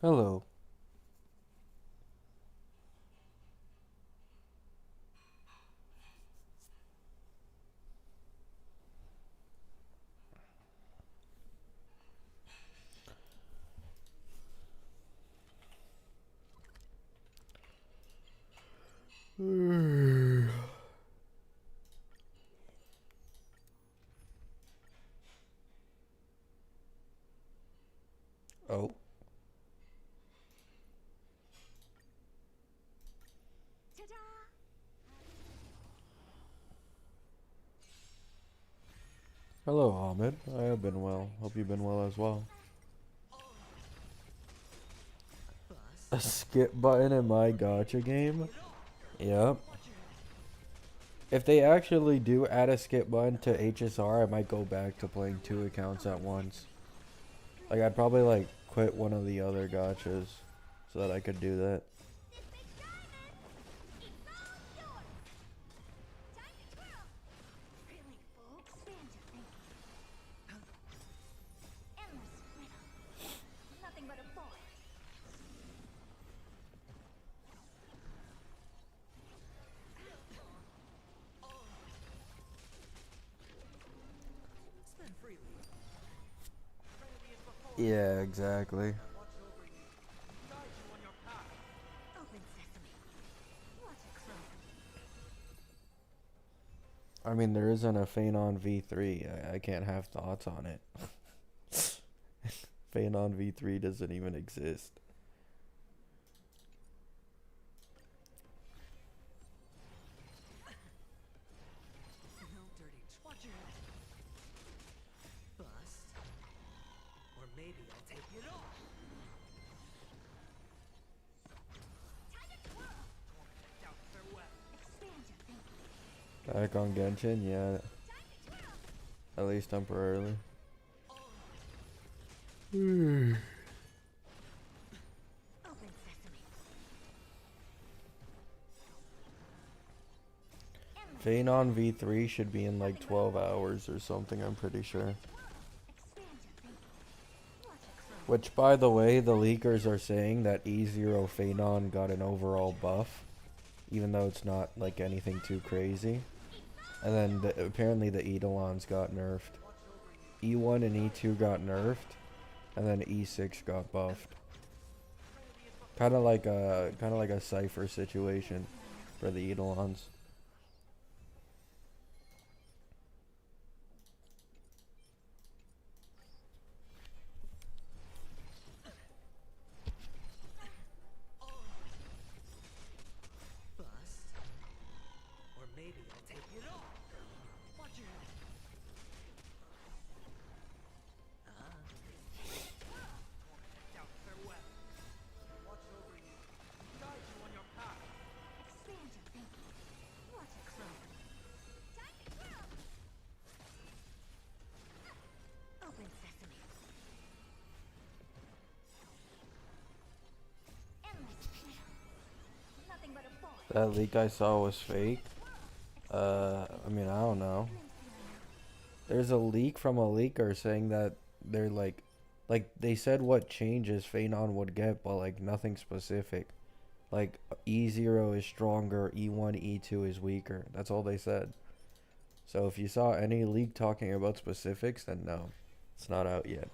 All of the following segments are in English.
Hello. Oh, hello, Ahmed. I have been well. Hope you've been well as well. A skip button in my gotcha game? Yep. If they actually do add a skip button to HSR, I might go back to playing two accounts at once. Like, I'd probably, like, quit one of the other gotchas so that I could do that. Yeah, exactly. I mean, there isn't a Feyon V3. I can't have thoughts on it. Feyon V3 doesn't even exist. Back on Genshin, yeah. At least temporarily. Feyon V3 should be in like 12 hours or something, I'm pretty sure. Which, by the way, the leakers are saying that E0 Feyon got an overall buff, even though it's not like anything too crazy. And then apparently the Eidolons got nerfed. E1 and E2 got nerfed, and then E6 got buffed. Kind of like a cipher situation for the Eidolons. That leak I saw was fake. I mean, I don't know. There's a leak from a leaker saying that they're like they said what changes Feyon would get, but like nothing specific. Like E0 is stronger, E1, E2 is weaker. That's all they said. So if you saw any leak talking about specifics, then no, it's not out yet.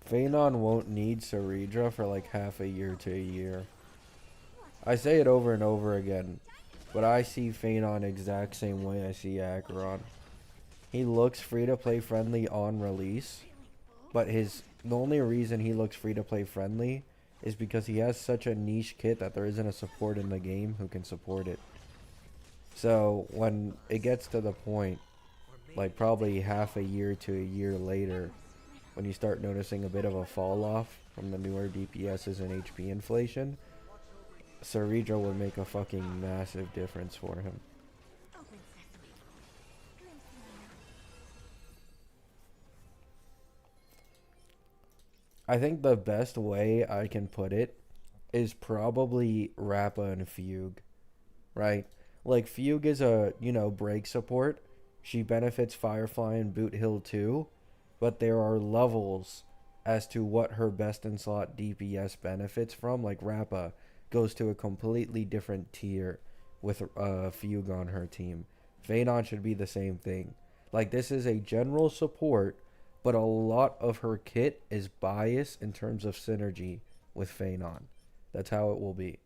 Feyon won't need Seridra for like half a year to a year. I say it over and over again, but I see Feyon exact same way I see Acheron. He looks free to play friendly on release, but the only reason he looks free to play friendly is because he has such a niche kit that there isn't a support in the game who can support it. So when it gets to the point, like probably half a year to a year later, when you start noticing a bit of a fall off from the newer DPSs and HP inflation, Seridra would make a fucking massive difference for him. I think the best way I can put it is probably Rappa and Fugue, right? Like, Fugue is a, break support. She benefits Firefly and Boot Hill too, but there are levels as to what her best in slot DPS benefits from. Like, Rappa goes to a completely different tier with Fugue on her team. Feyon should be the same thing. Like, this is a general support, but a lot of her kit is biased in terms of synergy with Feyon. That's how it will be.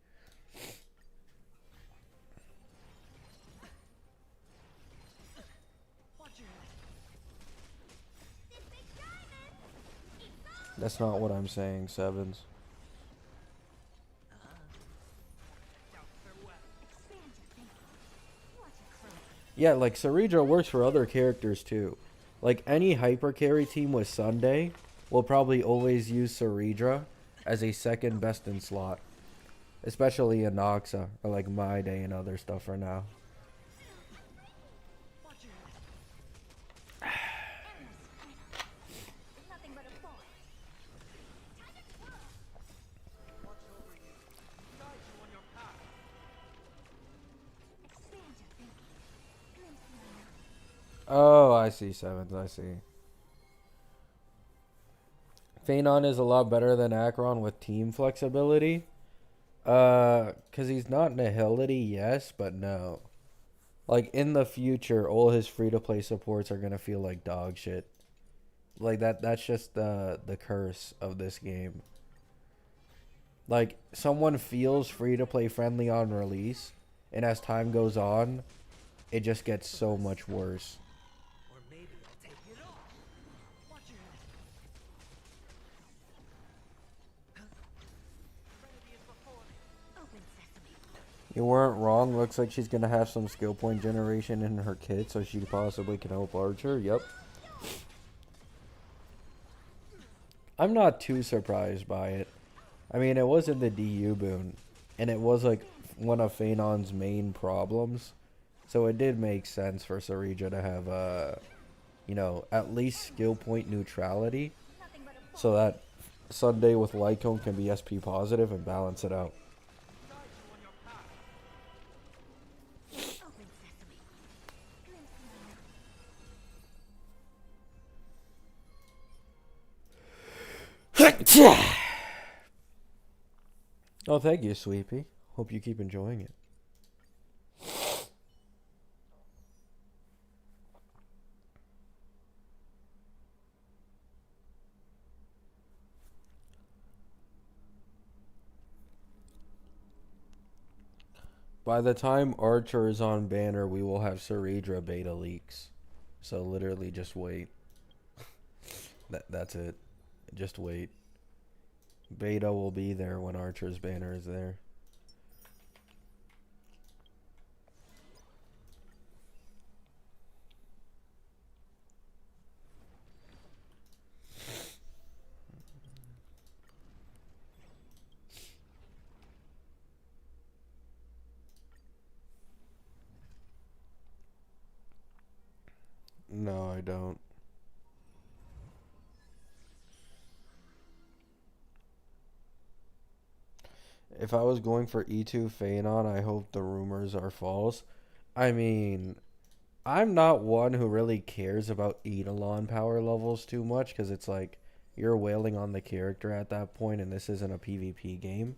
That's not what I'm saying, Sevens. Yeah, like, Seridra works for other characters too. Like, any hyper carry team with Sunday will probably always use Seridra as a second best in slot. Especially in Noxa, or like My Day and other stuff for now. Oh, I see, Sevens, I see. Feyon is a lot better than Acheron with team flexibility. Cause he's not Nihility, yes, but no. Like, in the future, all his free-to-play supports are gonna feel like dog shit. Like, that's just the curse of this game. Like, someone feels free-to-play friendly on release, and as time goes on, it just gets so much worse. You weren't wrong. Looks like she's gonna have some skill point generation in her kit, so she possibly can help Archer. Yep. I'm not too surprised by it. I mean, it was in the DU boon, and it was like one of Feyon's main problems, so it did make sense for Seridra to have at least skill point neutrality, so that Sunday with Lycone can be SP positive and balance it out. Oh, thank you, Sweepy. Hope you keep enjoying it. By the time Archer is on banner, we will have Seridra beta leaks. So literally just wait. That's it. Just wait. Beta will be there when Archer's banner is there. No, I don't. If I was going for E2 Feyon, I hope the rumors are false. I mean, I'm not one who really cares about Eidolon power levels too much, because it's like, you're wailing on the character at that point, and this isn't a PvP game.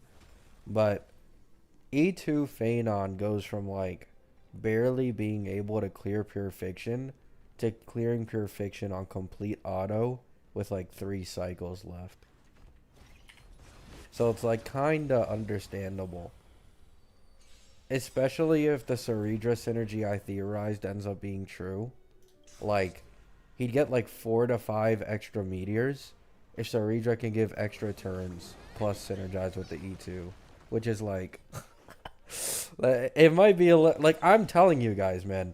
But E2 Feyon goes from like barely being able to clear Pure Fiction to clearing Pure Fiction on complete auto with like 3 cycles left. So it's like kinda understandable. Especially if the Seridra synergy I theorized ends up being true. Like, he'd get like 4 to 5 extra meteors if Seridra can give extra turns plus synergize with the E2. Which is like... it might be like, I'm telling you guys, man.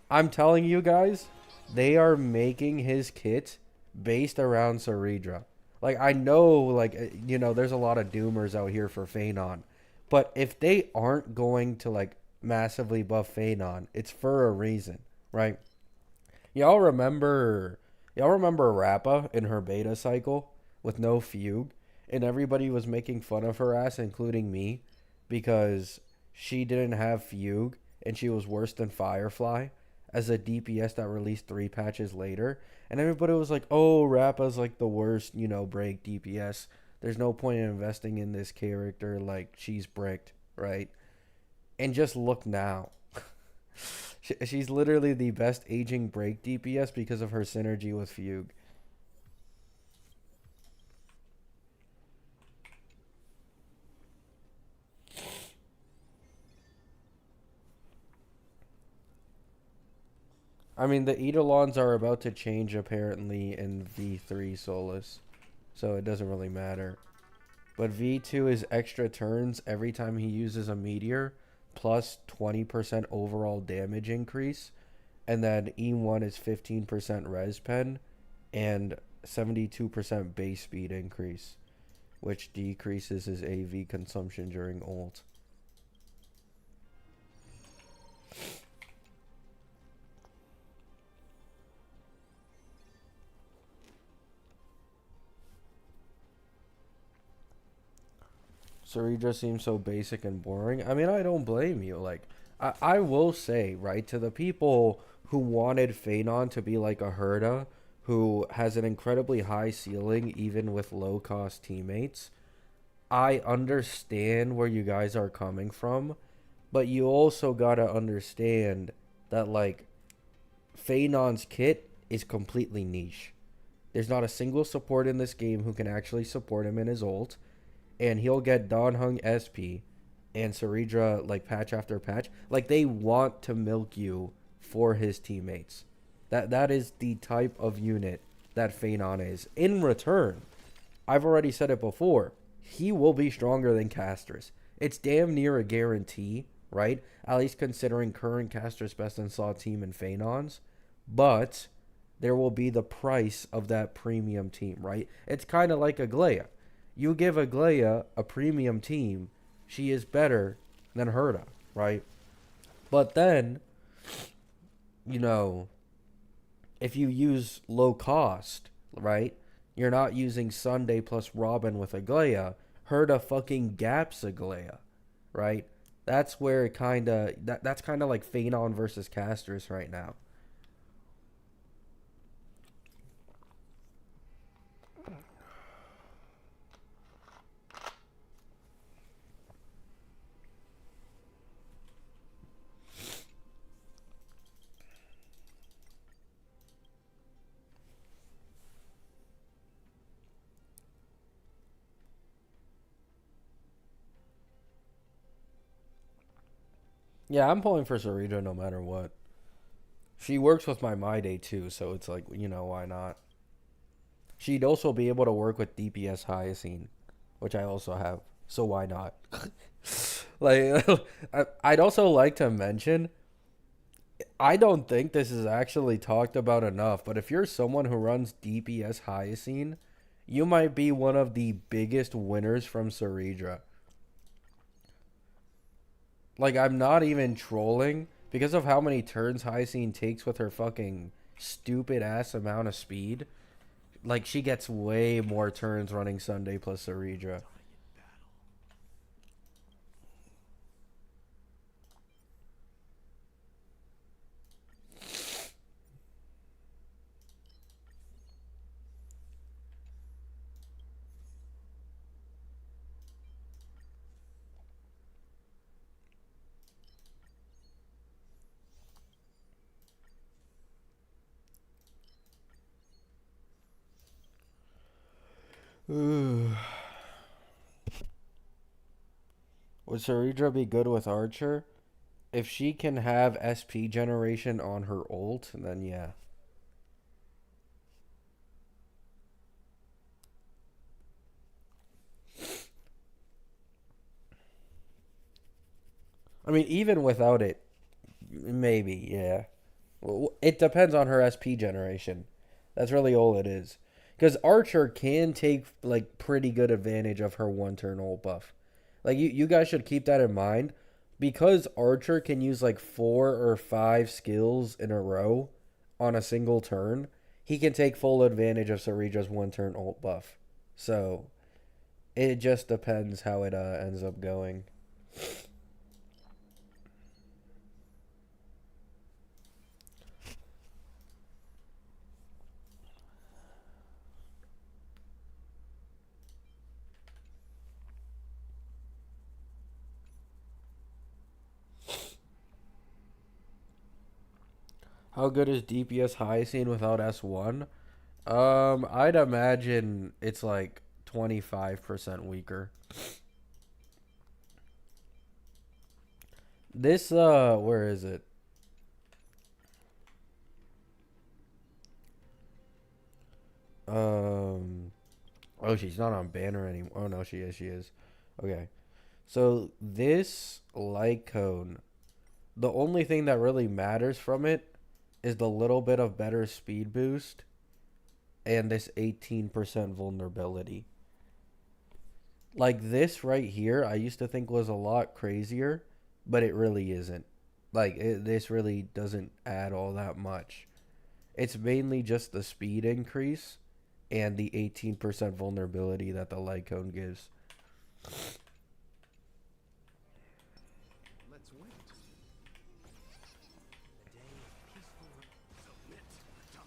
I'm telling you guys, they are making his kit based around Seridra. Like, I know, like, there's a lot of doomers out here for Feyon. But if they aren't going to, like, massively buff Feyon, it's for a reason, right? Y'all remember Rappa in her beta cycle with no Fugue? And everybody was making fun of her ass, including me, because she didn't have Fugue and she was worse than Firefly as a DPS that released 3 patches later. And everybody was like, oh, Rappa's like the worst, break DPS. There's no point in investing in this character. Like, she's bricked, right? And just look now. She's literally the best aging break DPS because of her synergy with Fugue. I mean, the Eidolons are about to change apparently in V3 Solus, so it doesn't really matter. But V2 is extra turns every time he uses a meteor, plus 20% overall damage increase, and then E1 is 15% res pen, and 72% base speed increase, which decreases his AV consumption during ult. Seridra seems so basic and boring. I mean, I don't blame you. Like, I will say, right, to the people who wanted Feyon to be like a Herda, who has an incredibly high ceiling even with low cost teammates, I understand where you guys are coming from, but you also gotta understand that, like, Feyon's kit is completely niche. There's not a single support in this game who can actually support him in his ult, and he'll get Don Hung SP and Seridra like patch after patch. Like, they want to milk you for his teammates. That is the type of unit that Feyon is. In return, I've already said it before, he will be stronger than Casters. It's damn near a guarantee, right? At least considering current Casters best in slot team and Feyon's. But there will be the price of that premium team, right? It's kind of like Aglaia. You give Aglaia a premium team, she is better than Herda, right? But then, if you use low cost, right? You're not using Sunday plus Robin with Aglaia. Herda fucking gaps Aglaia, right? That's where it that's kind of like Feyon versus Casters right now. Yeah, I'm pulling for Seridra no matter what. She works with my day too, so it's like, why not? She'd also be able to work with DPS Hyacine, which I also have, so why not? Like, I'd also like to mention, I don't think this is actually talked about enough, but if you're someone who runs DPS Hyacine, you might be one of the biggest winners from Seridra. Like, I'm not even trolling because of how many turns Hyacine takes with her fucking stupid ass amount of speed. Like, she gets way more turns running Sunday plus Seridra. Would Seridra be good with Archer? If she can have SP generation on her ult, then yeah. I mean, even without it, maybe, yeah. Well, it depends on her SP generation. That's really all it is. Because Archer can take, like, pretty good advantage of her one turn ult buff. Like, you guys should keep that in mind. Because Archer can use, like, 4 or 5 skills in a row on a single turn, he can take full advantage of Seridra's one turn ult buff. So, it just depends how it ends up going. How good is DPS Hyacine without S1? I'd imagine it's like 25% weaker. This, where is it? Oh, she's not on banner anymore. Oh, no, she is. Okay. So, this light cone, the only thing that really matters from it is the little bit of better speed boost and this 18% vulnerability. Like this right here, I used to think was a lot crazier, but it really isn't. This really doesn't add all that much. It's mainly just the speed increase and the 18% vulnerability that the light cone gives. Let's wait. The day of peaceful submit or die.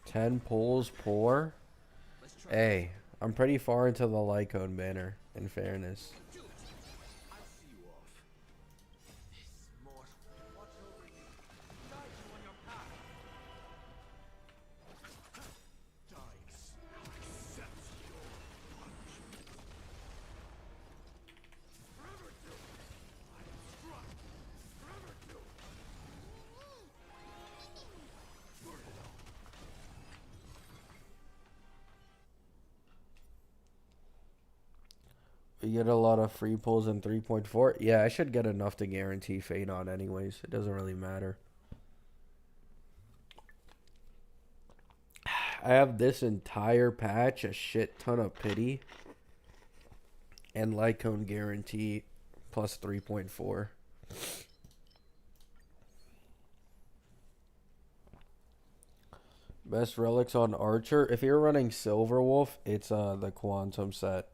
10 pulls, poor. Let's try. Hey, I'm pretty far into the light cone banner, in fairness. Do it. I'll see you off. This mortal. Watch over you. Guide you on your path. Dice. Accept your punishment. Forever do. I am struck. Forever do. We get a lot of free pulls in 3.4. Yeah, I should get enough to guarantee Feyon anyways. It doesn't really matter. I have this entire patch, a shit ton of pity, and light cone guarantee plus 3.4. Best relics on Archer. If you're running Silver Wolf, it's the Quantum set.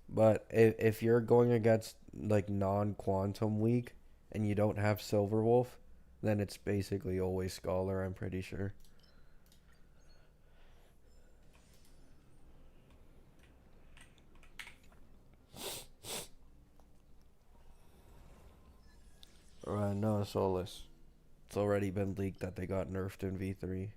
But if you're going against like non-Quantum weak and you don't have Silver Wolf, then it's basically always Scholar, I'm pretty sure. No, Solus. It's already been leaked that they got nerfed in V3.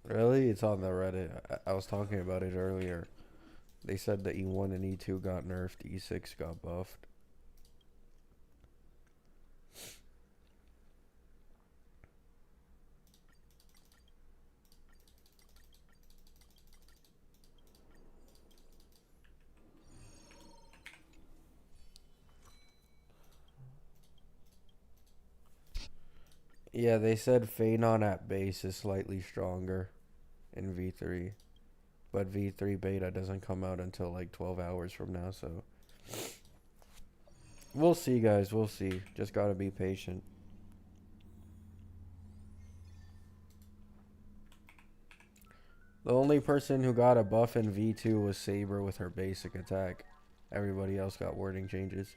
Really? It's on the Reddit. I was talking about it earlier. They said that E1 and E2 got nerfed, E6 got buffed. Yeah, they said Feyon at base is slightly stronger in V3. But V3 beta doesn't come out until like 12 hours from now, so we'll see, guys. We'll see. Just gotta be patient. The only person who got a buff in V2 was Saber with her basic attack. Everybody else got wording changes.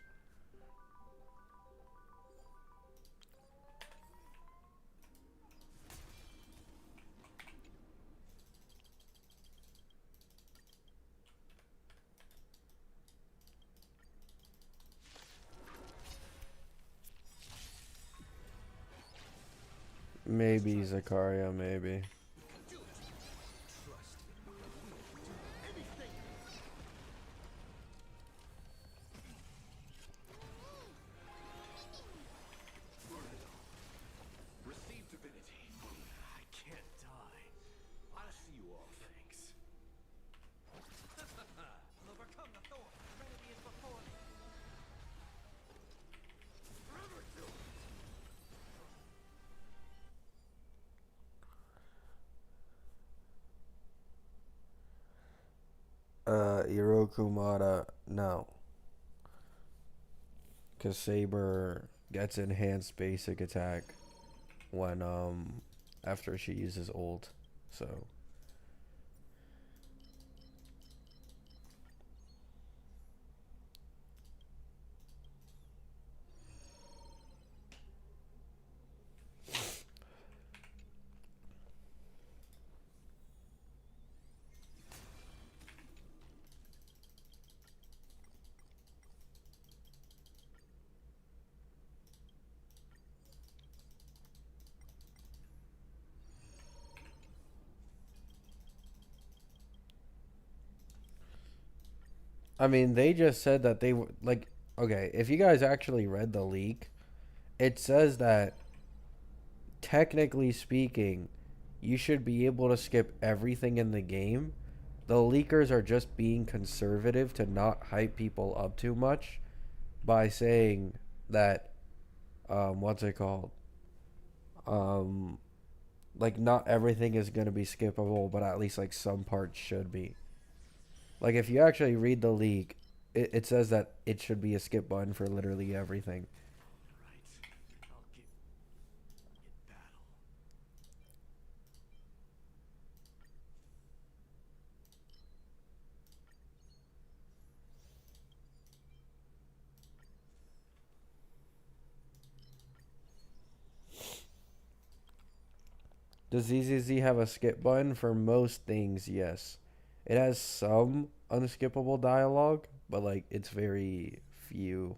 Maybe Zakaria, maybe. Do it. Trust me. Do anything. Receive divinity. I can't die. I'll see you off. Thanks. I'll overcome the thorn. Remedy is before me. Forever do. Irokumata, no. Because Saber gets enhanced basic attack when after she uses ult. So I mean, they just said that they were like, okay, if you guys actually read the leak, it says that technically speaking, you should be able to skip everything in the game. The leakers are just being conservative to not hype people up too much by saying that what's it called? Um like not everything is going to be skippable, but at least like some parts should be. Like if you actually read the leak, it says that it should be a skip button for literally everything. Right. I'll give it battle. Does ZZZ have a skip button? For most things, yes. It has some unskippable dialogue, but like it's very few.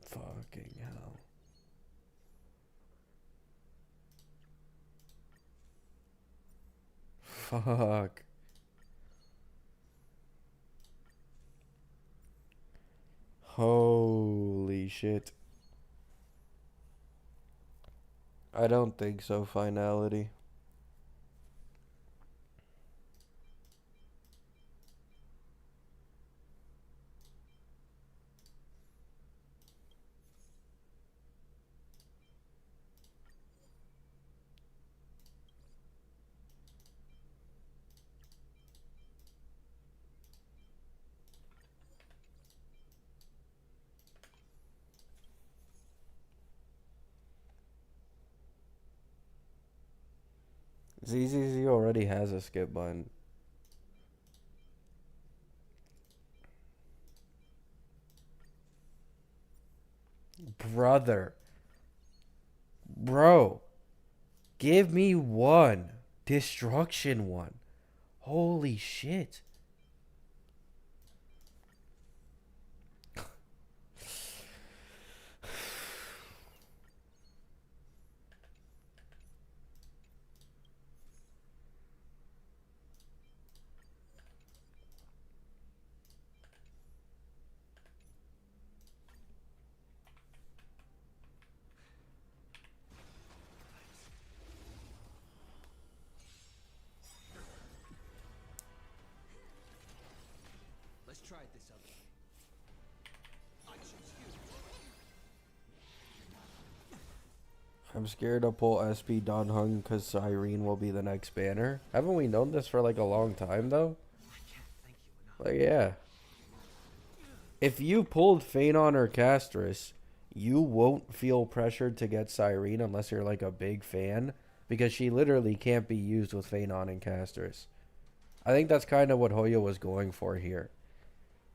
Fucking hell. Fuck. Holy shit. I don't think so, finality. ZZZ already has a skip button. Brother. Bro. Give me one. Destruction one. Holy shit. Let's try it this other way. I choose you. I'm scared to pull SP Don Hung because Cyrene will be the next banner. Haven't we known this for like a long time though? I can't thank you enough. Like, yeah. If you pulled Feyon or Castris, you won't feel pressured to get Cyrene unless you're like a big fan, because she literally can't be used with Feyon and Castris. I think that's kind of what Hoyo was going for here.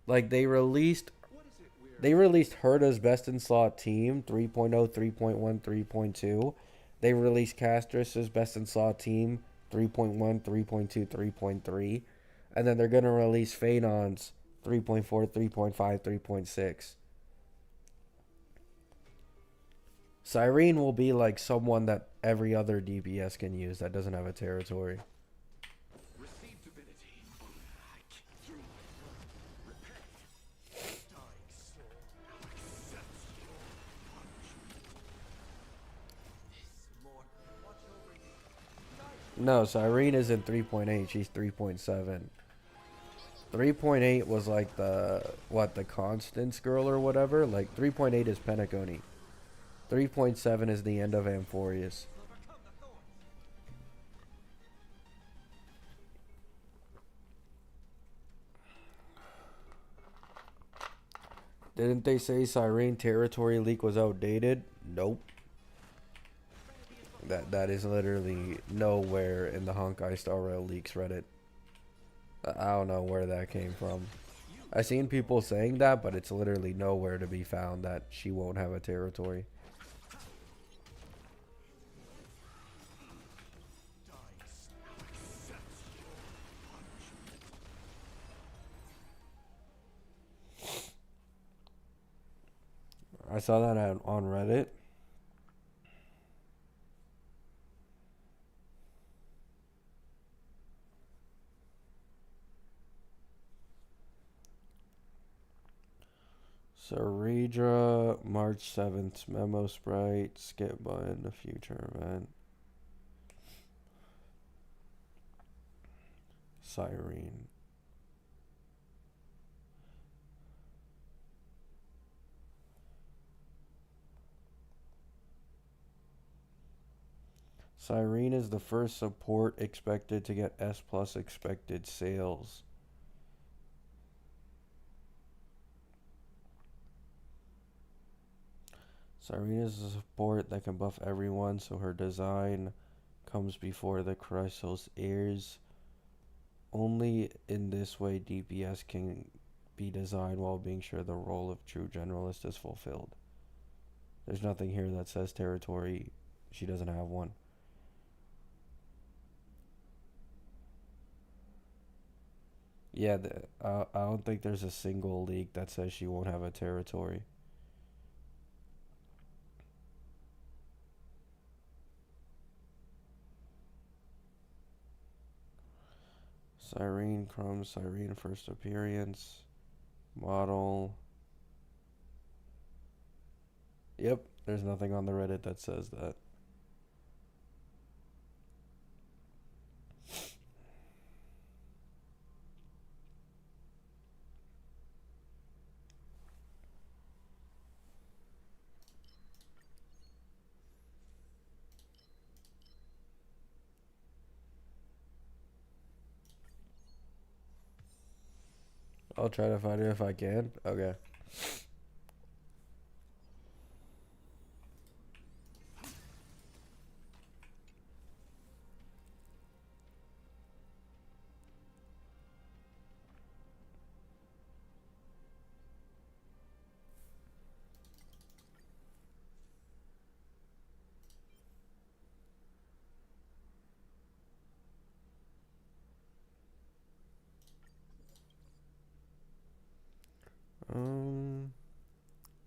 Like What is it we're they released Herta's best in slot team 3.0, 3.1, 3.2. They released Castris's best in slot team 3.1, 3.2, 3.3. And then they're going to release Feyon's 3.4, 3.5, 3.6. Cyrene will be like someone that every other DPS can use that doesn't have a territory. receive divinity? I can repay. Dying soul accepts your punishment. This mortal watch over you. No, Cyrene isn't 3.8. She's 3.7. 3.8 was like the Constance girl or whatever. Like 3.8 is Penacony. 3.7 is the end of Amphorius. Didn't they say Cyrene territory leak was outdated? Nope. That is literally nowhere in the Honkai Star Rail leaks Reddit. I don't know where that came from. I seen people saying that, but it's literally nowhere to be found that she won't have a territory. I saw that on Reddit. Seridra, March 7th, Memo Sprite, skip button, a future event. Cyrene. Cyrene is the first support expected to get S plus expected sales. Cyrene is a support that can buff everyone, so her design comes before the Chrysos airs. Only in this way DPS can be designed while being sure the role of true generalist is fulfilled. There's nothing here that says territory. She doesn't have one. Yeah, I don't think there's a single leak that says she won't have a territory. Cyrene Crumbs, Cyrene first appearance. Model. Yep, there's nothing on the Reddit that says that. I'll try to find it if I can. Okay.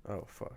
Oh fuck.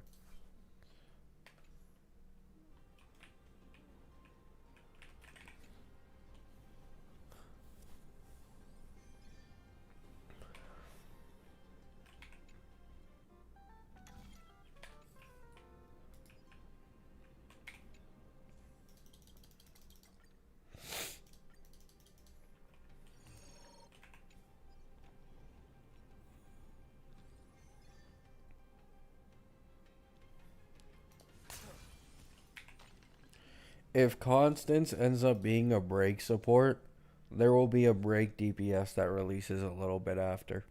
If Constance ends up being a break support, there will be a break DPS that releases a little bit after.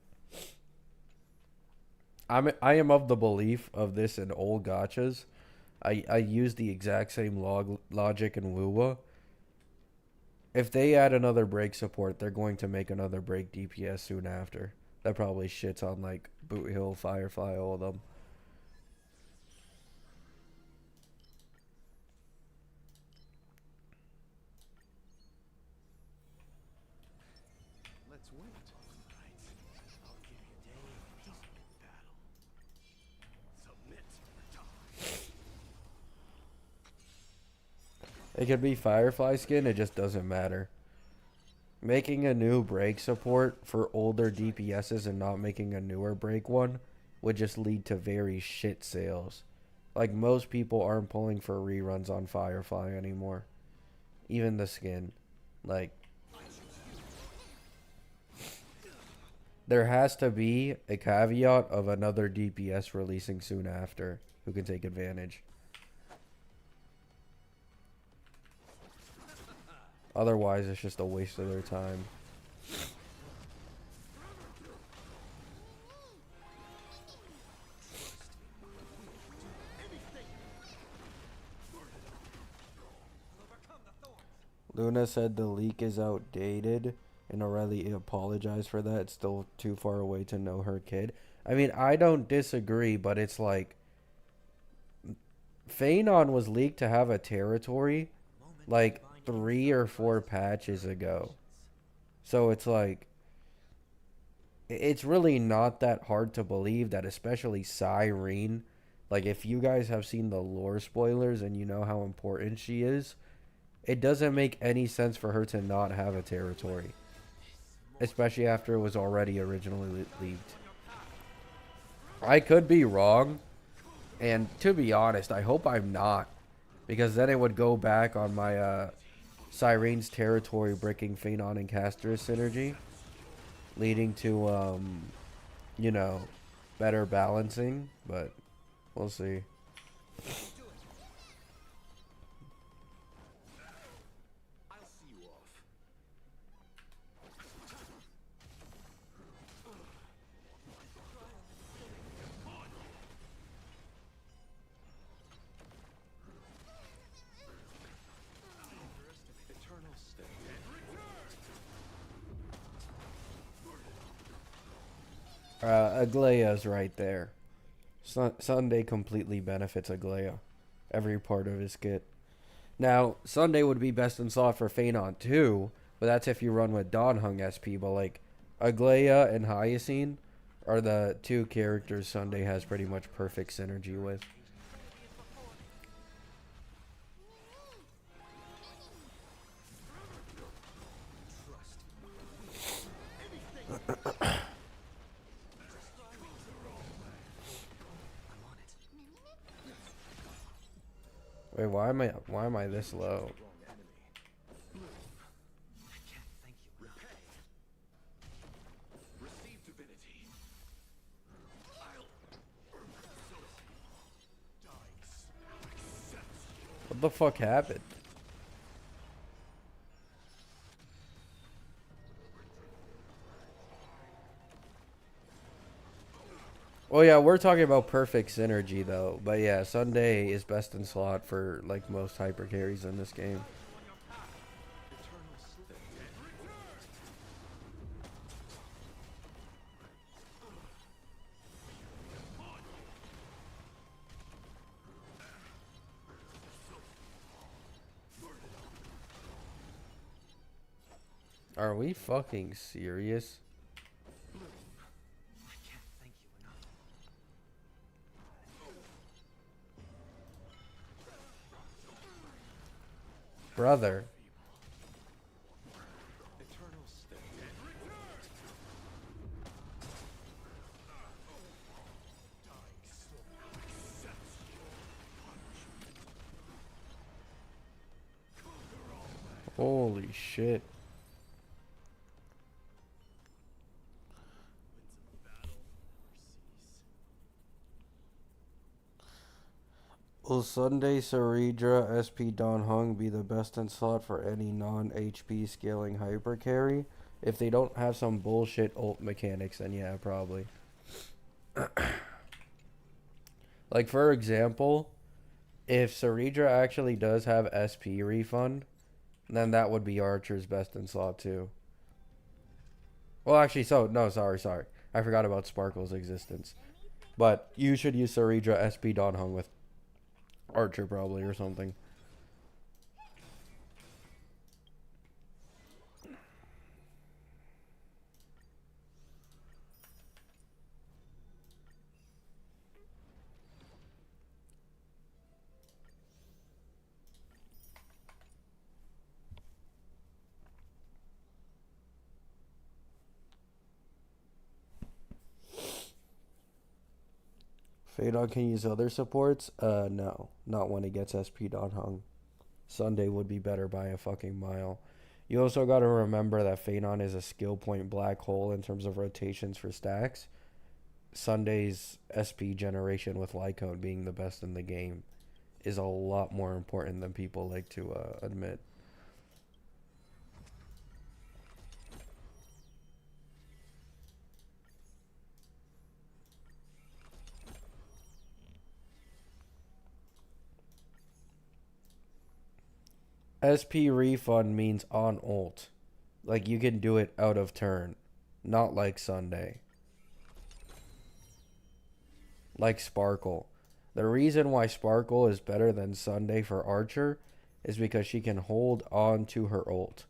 I am of the belief of this in old gachas. I use the exact same logic in Wuwa. If they add another break support, they're going to make another break DPS soon after. That probably shits on like Boot Hill, Firefly, all of them. Let's wait. Right. I'll give you a day of peaceful battle. Submit or die. It could be Firefly skin, it just doesn't matter. Making a new break support for older DPSs and not making a newer break one would just lead to very shit sales. Like, most people aren't pulling for reruns on Firefly anymore. Even the skin. Like, there has to be a caveat of another DPS releasing soon after who can take advantage. Otherwise, it's just a waste of their time. Luna said the leak is outdated, and Aurelie apologized for that. It's still too far away to know her kid. I mean, I don't disagree, but it's like Feyon was leaked to have a territory like 3 or 4 patches ago. So it's like, it's really not that hard to believe that, especially Cyrene, like if you guys have seen the lore spoilers and you know how important she is, it doesn't make any sense for her to not have a territory, especially after it was already originally leaked. I could be wrong, and to be honest, I hope I'm not, because then it would go back on my Cyrene's territory breaking Feyon and Caster's synergy, leading to you know, better balancing, but we'll see. Aglaya's right there. Sunday completely benefits Aglaya. Every part of his kit. Now, Sunday would be best in slot for Feyon too, but that's if you run with Dawnhung SP. But like, Aglaya and Hyacinth are the 2 characters Sunday has pretty much perfect synergy with. Wait, why am I this low? What the fuck happened? Oh yeah, we're talking about perfect synergy though. But yeah, Sunday is best in slot for like most hyper carries in this game. Are we fucking serious? Brother. Holy shit. Will Sunday Seridra SP Dawnhung be the best in slot for any non-HP scaling hyper carry? If they don't have some bullshit ult mechanics, then yeah, probably. Like, for example, if Seridra actually does have SP refund, then that would be Archer's best in slot too. Well, actually, no, sorry. I forgot about Sparkle's existence. But you should use Seridra SP Dawnhung with Archer probably or something. Feyon can use other supports? No. Not when he gets SP Dawnhung. Sunday would be better by a fucking mile. You also got to remember that Feyon is a skill point black hole in terms of rotations for stacks. Sunday's SP generation with Lycone being the best in the game is a lot more important than people like to admit. SP refund means on ult. Like you can do it out of turn. Not like Sunday. Like Sparkle. The reason why Sparkle is better than Sunday for Archer is because she can hold on to her ult.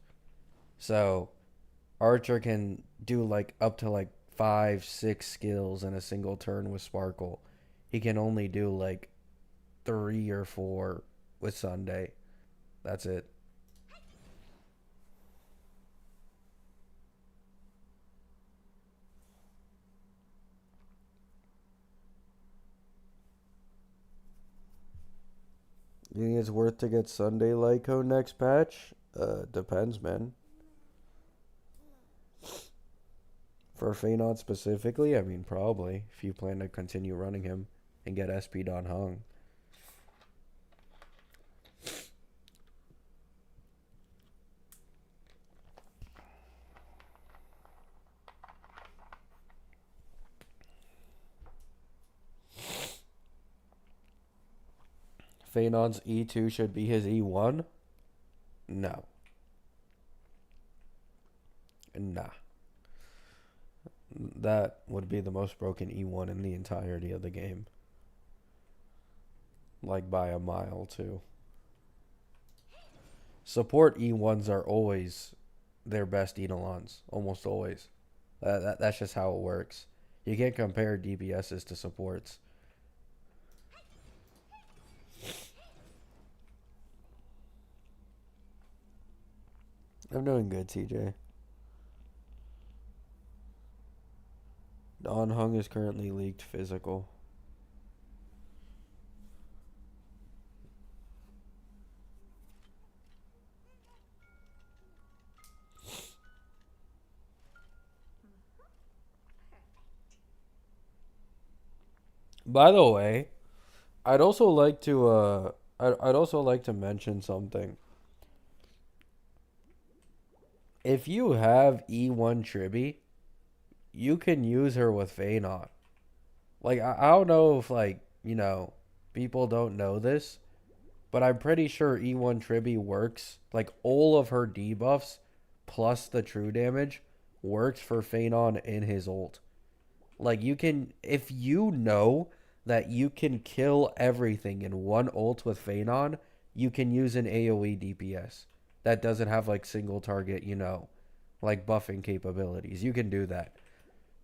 So Archer can do like up to like 5, 6 skills in a single turn with Sparkle. He can only do like 3 or 4 with Sunday. That's it. You think it's worth to get Sunday Lyco next patch? Depends, man. For Feyon specifically, I mean, probably. If you plan to continue running him and get SP'd on Hung. Feyon's E2 should be his E1? No. Nah. That would be the most broken E1 in the entirety of the game. Like by a mile, too. Support E1s are always their best Eidolons. Almost always. That's just how it works. You can't compare DPSs to supports. I'm doing good, TJ. Don Hung is currently leaked physical. By the way, I'd also like to I'd also like to mention something. If you have E1 Tribby, you can use her with Feyon. Like I don't know if like, people don't know this, but I'm pretty sure E1 Tribby works. Like all of her debuffs plus the true damage works for Feyon in his ult. Like you can, if you know that you can kill everything in one ult with Feyon, you can use an AoE DPS that doesn't have like single target, like buffing capabilities. You can do that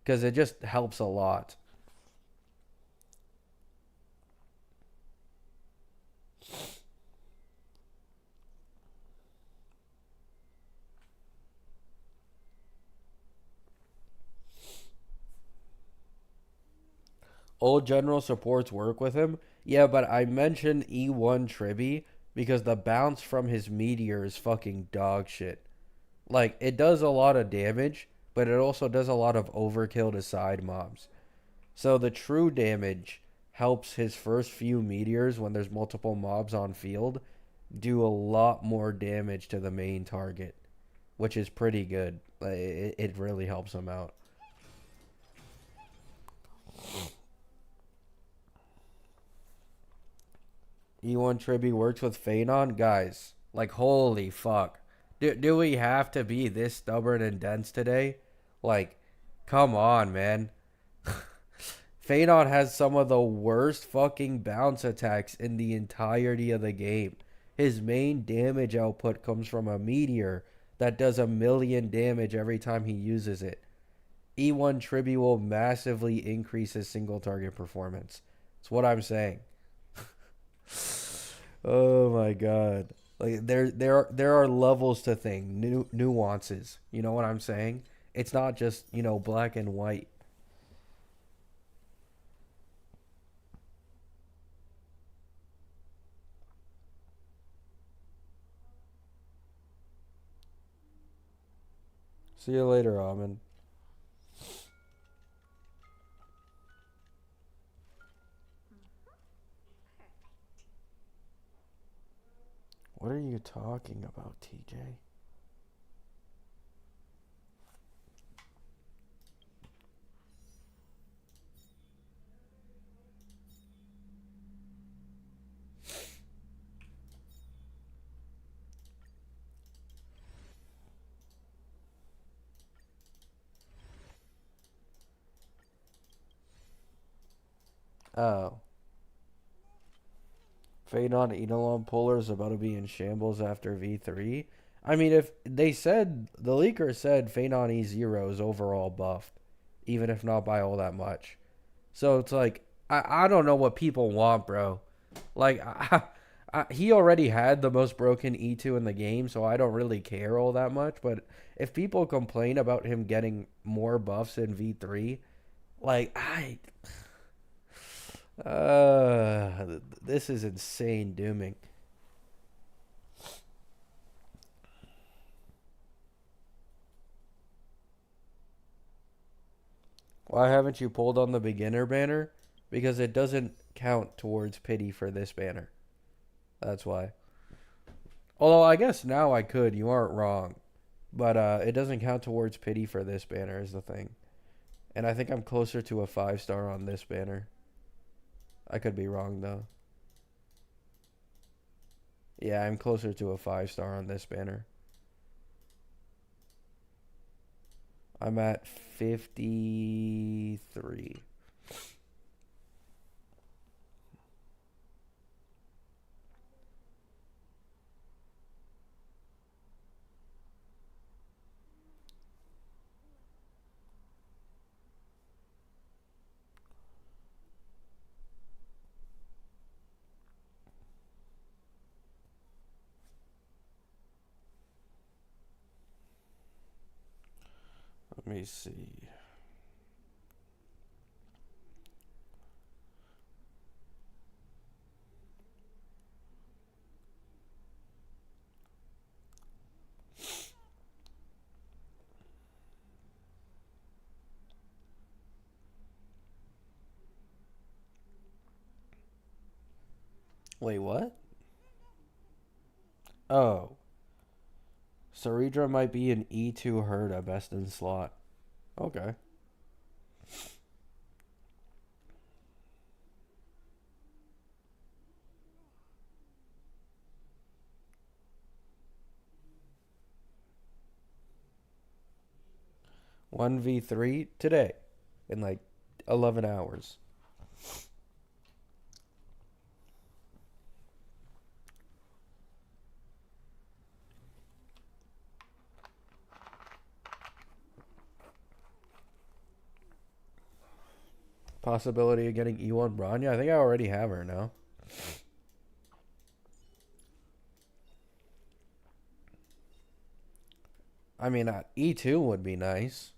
because it just helps a lot. Old general supports work with him. Yeah, but I mentioned E1 Tribby because the bounce from his meteor is fucking dog shit. Like, it does a lot of damage, but it also does a lot of overkill to side mobs. So the true damage helps his first few meteors when there's multiple mobs on field do a lot more damage to the main target, which is pretty good. It really helps him out. E1 Tribby works with Feyon, guys. Like, holy fuck. Do we have to be this stubborn and dense today? Like, come on, man. Feyon has some of the worst fucking bounce attacks in the entirety of the game. His main damage output comes from a meteor that does 1,000,000 damage every time he uses it. E1 Tribby will massively increase his single target performance. That's what I'm saying. Oh my god. Like there are levels to things, nuances. You know what I'm saying? It's not just, black and white. See you later, Amin. What are you talking about, TJ? Oh. Feyon Eidon puller is about to be in shambles after V3. I mean, if they said, the leaker said Feyon E0 is overall buffed, even if not by all that much. So it's like, I don't know what people want, bro. Like, he already had the most broken E2 in the game, so I don't really care all that much. But if people complain about him getting more buffs in V3, like, this is insane dooming. Why haven't you pulled on the beginner banner? Because it doesn't count towards pity for this banner. That's why. Although I guess now I could. You aren't wrong. But it doesn't count towards pity for this banner is the thing. And I think I'm closer to a 5-star on this banner. I could be wrong though. Yeah, I'm closer to a 5-star on this banner. I'm at 53. Let me see. Wait, what? Oh. Seridra might be an E2 herd at best in slot. Okay. One V3 today in like 11 hours. Possibility of getting E1 Bronya? I think I already have her now. I mean, E2 would be nice.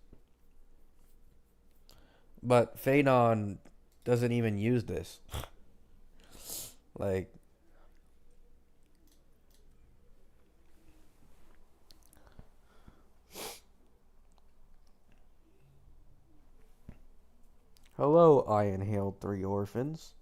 But Feyon doesn't even use this. Like, hello, I inhaled 3 orphans.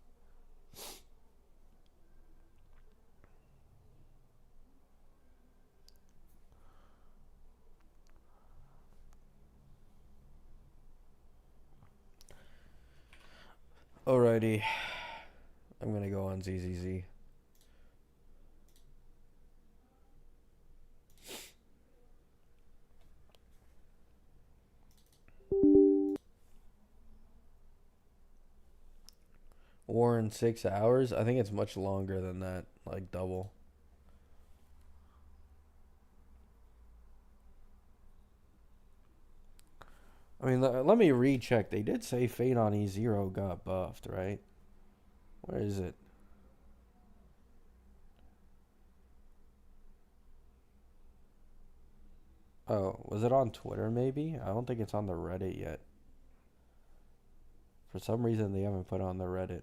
Alrighty. I'm gonna go on ZZZ. War in 6 hours? I think it's much longer than that. Like double. I mean, let me recheck. They did say Feyon E0 got buffed, right? Where is it? Oh, was it on Twitter maybe? I don't think it's on the Reddit yet. For some reason, they haven't put it on the Reddit.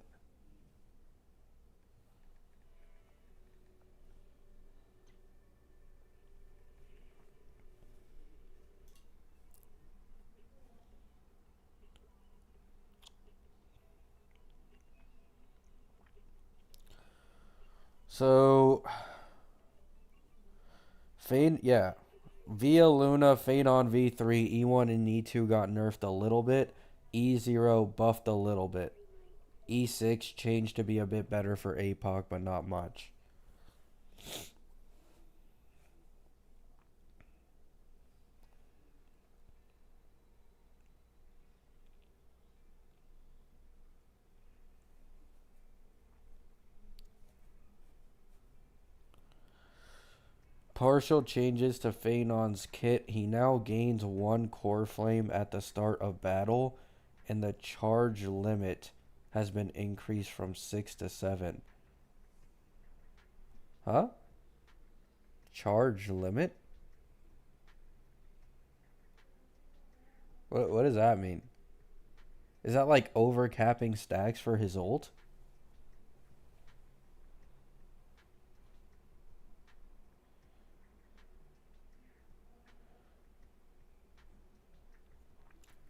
So, yeah. Via Luna, Feyon V3, E1 and E2 got nerfed a little bit. E0 buffed a little bit. E6 changed to be a bit better for APOC, but not much. Partial changes to Feyon's kit. He now gains 1 core flame at the start of battle, and the charge limit has been increased from 6 to 7. Huh? Charge limit? What does that mean? Is that like overcapping stacks for his ult?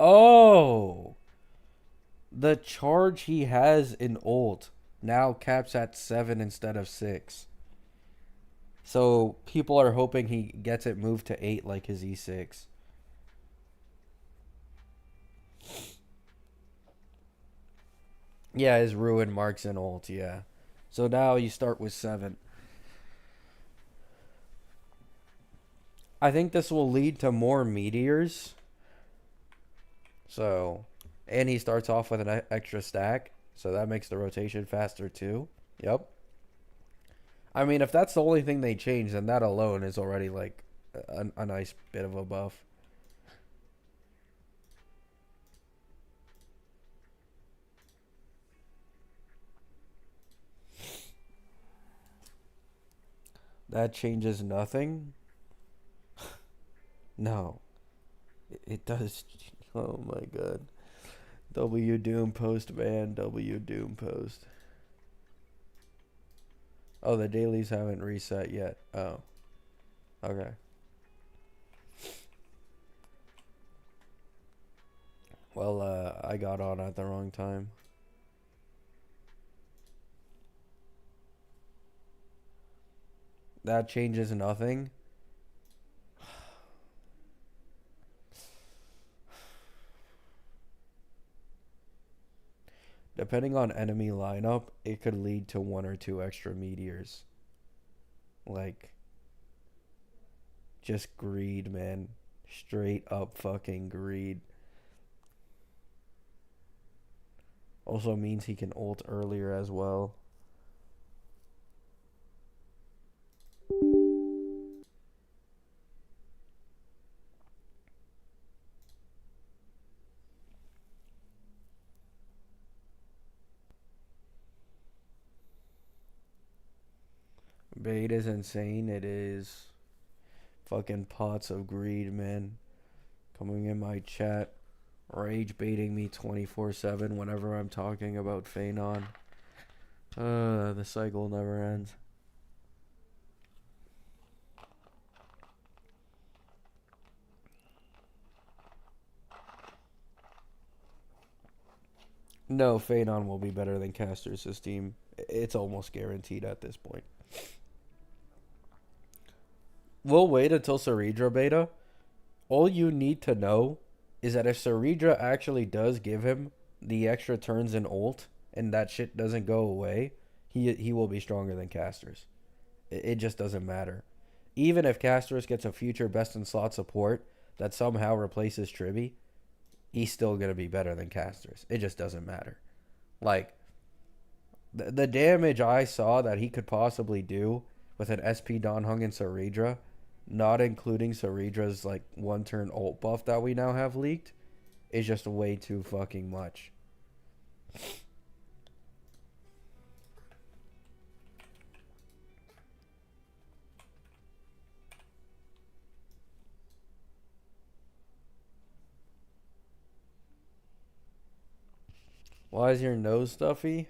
Oh! The charge he has in ult now caps at 7 instead of 6. So people are hoping he gets it moved to 8 like his E6. Yeah, his ruin marks in ult, yeah. So now you start with 7. I think this will lead to more meteors. So, and he starts off with an extra stack. So that makes the rotation faster too. Yep. I mean, if that's the only thing they change, then that alone is already like a nice bit of a buff. That changes nothing. No, it does. Oh my god. W Doom post, man. W Doom post. Oh, the dailies haven't reset yet. Oh, okay. Well, I got on at the wrong time. That changes nothing. Depending on enemy lineup, it could lead to 1 or 2 extra meteors. Like, just greed, man. Straight up fucking greed. Also means he can ult earlier as well. Bait is insane. It is. Fucking pots of greed, man. Coming in my chat. Rage baiting me 24/7 whenever I'm talking about Feyon. The cycle never ends. No, Feyon will be better than Caster's team. It's almost guaranteed at this point. We'll wait until Seridra beta. All you need to know is that if Seridra actually does give him the extra turns in ult and that shit doesn't go away, he will be stronger than Casters. It just doesn't matter. Even if Casters gets a future best in slot support that somehow replaces Tribby, he's still going to be better than Casters. It just doesn't matter. Like, the damage I saw that he could possibly do with an SP Don Hung and Seridra, not including Seridra's like 1-turn ult buff that we now have leaked, is just way too fucking much. Why is your nose stuffy?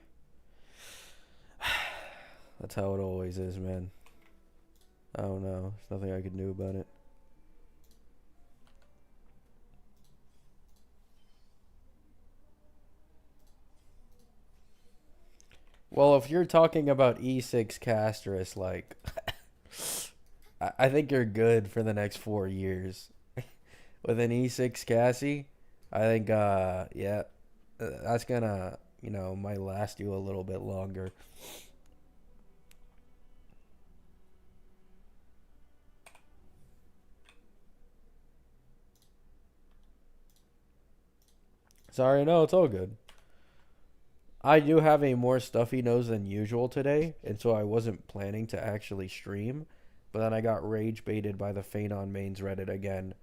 That's how it always is, man. I don't know. There's nothing I can do about it. Well, if you're talking about E6 Castris, like, I think you're good for the next 4 years. With an E6 Cassie, I think, yeah, that's gonna, might last you a little bit longer. Sorry, no, it's all good. I do have a more stuffy nose than usual today, and so I wasn't planning to actually stream. But then I got rage baited by the Feyon mains Reddit again.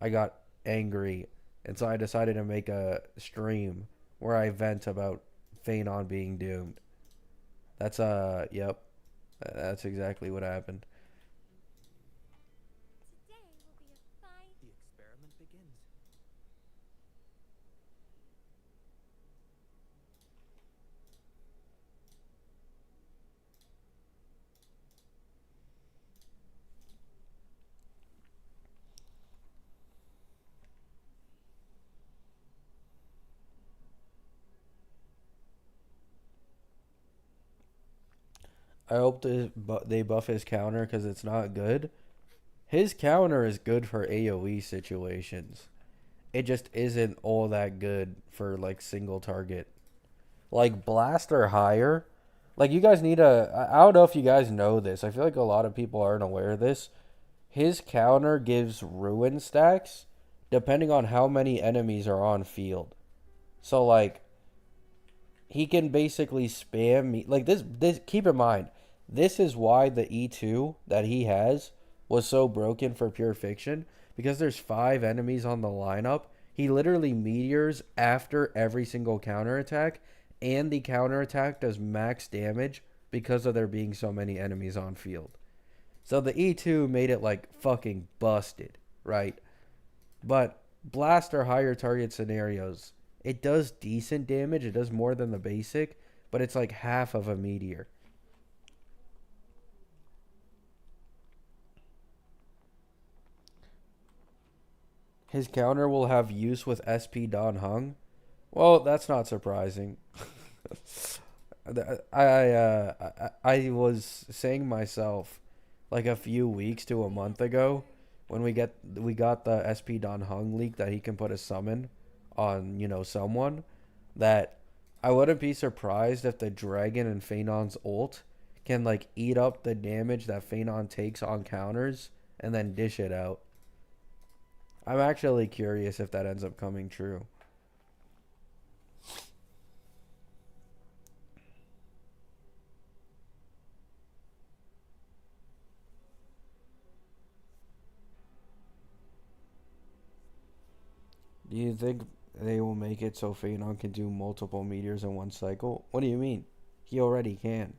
I got angry, and so I decided to make a stream where I vent about Feyon being doomed. That's yep, that's exactly what happened. The experiment begins. I hope they buff his counter because it's not good. His counter is good for AoE situations. It just isn't all that good for like single target. Like blast or higher. Like you guys need I don't know if you guys know this. I feel like a lot of people aren't aware of this. His counter gives ruin stacks depending on how many enemies are on field. So like he can basically spam me like this keep in mind, this is why the E2 that he has was so broken for pure fiction because there's 5 enemies on the lineup. He literally meteors after every single counterattack and the counterattack does max damage because of there being so many enemies on field. So the E2 made it like fucking busted, right? But blast or higher target scenarios, it does decent damage. It does more than the basic, but it's like half of a meteor. His counter will have use with SP Don Hung. Well, that's not surprising. I was saying myself like a few weeks to a month ago when we got the SP Don Hung leak that he can put a summon on someone that I wouldn't be surprised if the dragon and Feynon's ult can like eat up the damage that Feynon takes on counters and then dish it out. I'm actually curious if that ends up coming true. Do you think they will make it so Feyon can do multiple meteors in one cycle? What do you mean? He already can.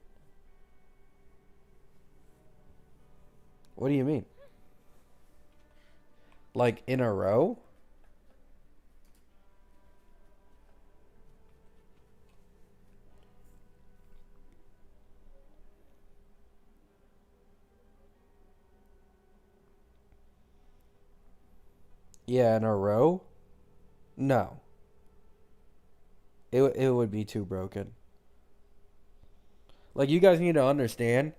What do you mean? Like in a row? Yeah, in a row? No. It would be too broken. Like you guys need to understand,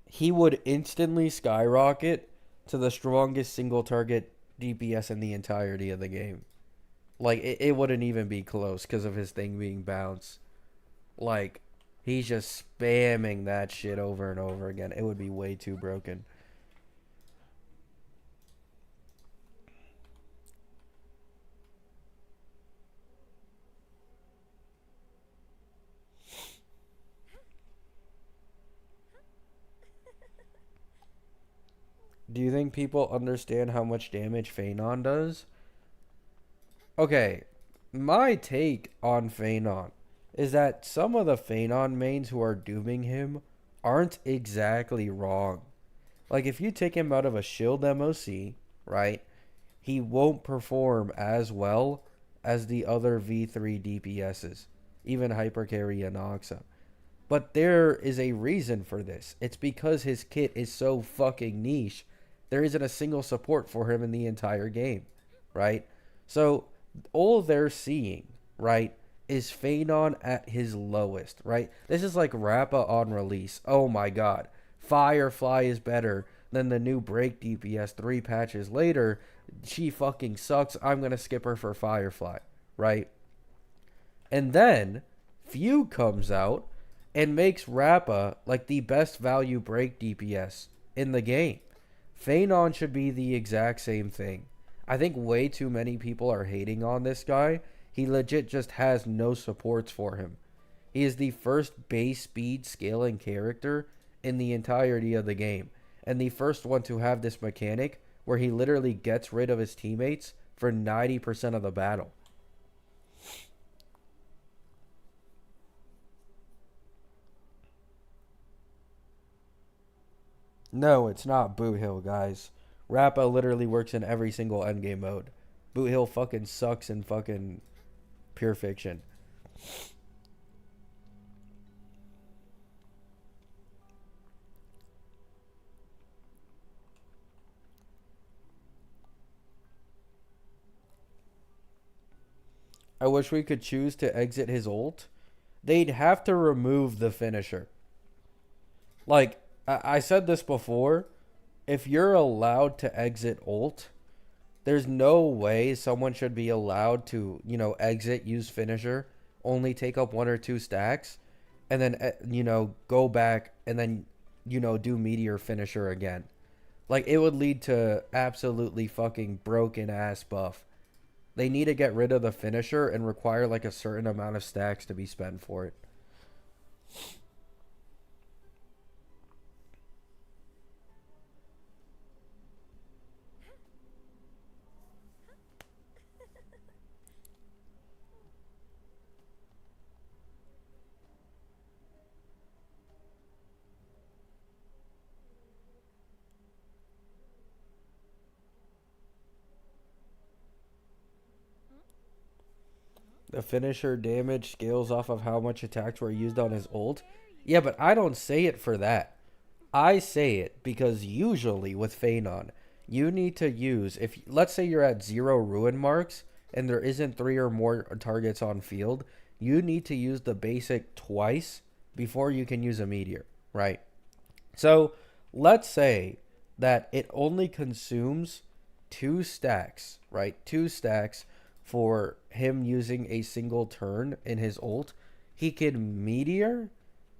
he would instantly skyrocket to the strongest single target DPS in the entirety of the game. Like it wouldn't even be close because of his thing being bounce. Like he's just spamming that shit over and over again. It would be way too broken. Do you think people understand how much damage Feyon does? Okay, my take on Feyon is that some of the Feyon mains who are dooming him aren't exactly wrong. Like if you take him out of a shield MOC, right, he won't perform as well as the other V3 DPSs, even Hypercarry and Oxa. But there is a reason for this. It's because his kit is so fucking niche. There isn't a single support for him in the entire game, right? So all they're seeing, right, is Feyon at his lowest, right? This is like Rappa on release. Oh my god. Firefly is better than the new break DPS 3 patches later. She fucking sucks. I'm going to skip her for Firefly, right? And then Few comes out and makes Rappa like the best value break DPS in the game. Feyon should be the exact same thing. I think way too many people are hating on this guy. He legit just has no supports for him. He is the first base speed scaling character in the entirety of the game, and the first one to have this mechanic where he literally gets rid of his teammates for 90% of the battle. No, it's not Boot Hill, guys. Rappa literally works in every single endgame mode. Boot Hill fucking sucks in fucking pure fiction. I wish we could choose to exit his ult. They'd have to remove the finisher. Like, I said this before. If you're allowed to exit ult, there's no way someone should be allowed to, exit, use finisher, only take up 1 or 2 stacks, and then, go back and then, do meteor finisher again. Like, it would lead to absolutely fucking broken ass buff. They need to get rid of the finisher and require like a certain amount of stacks to be spent for it. The finisher damage scales off of how much attacks were used on his ult. Yeah, but I don't say it for that. I say it because usually with Feyon, you need to use, if let's say you're at 0 ruin marks and there isn't 3 or more targets on field, you need to use the basic twice before you can use a meteor, right? So let's say that it only consumes 2 stacks, right? 2 stacks for him using a single turn in his ult. He can meteor,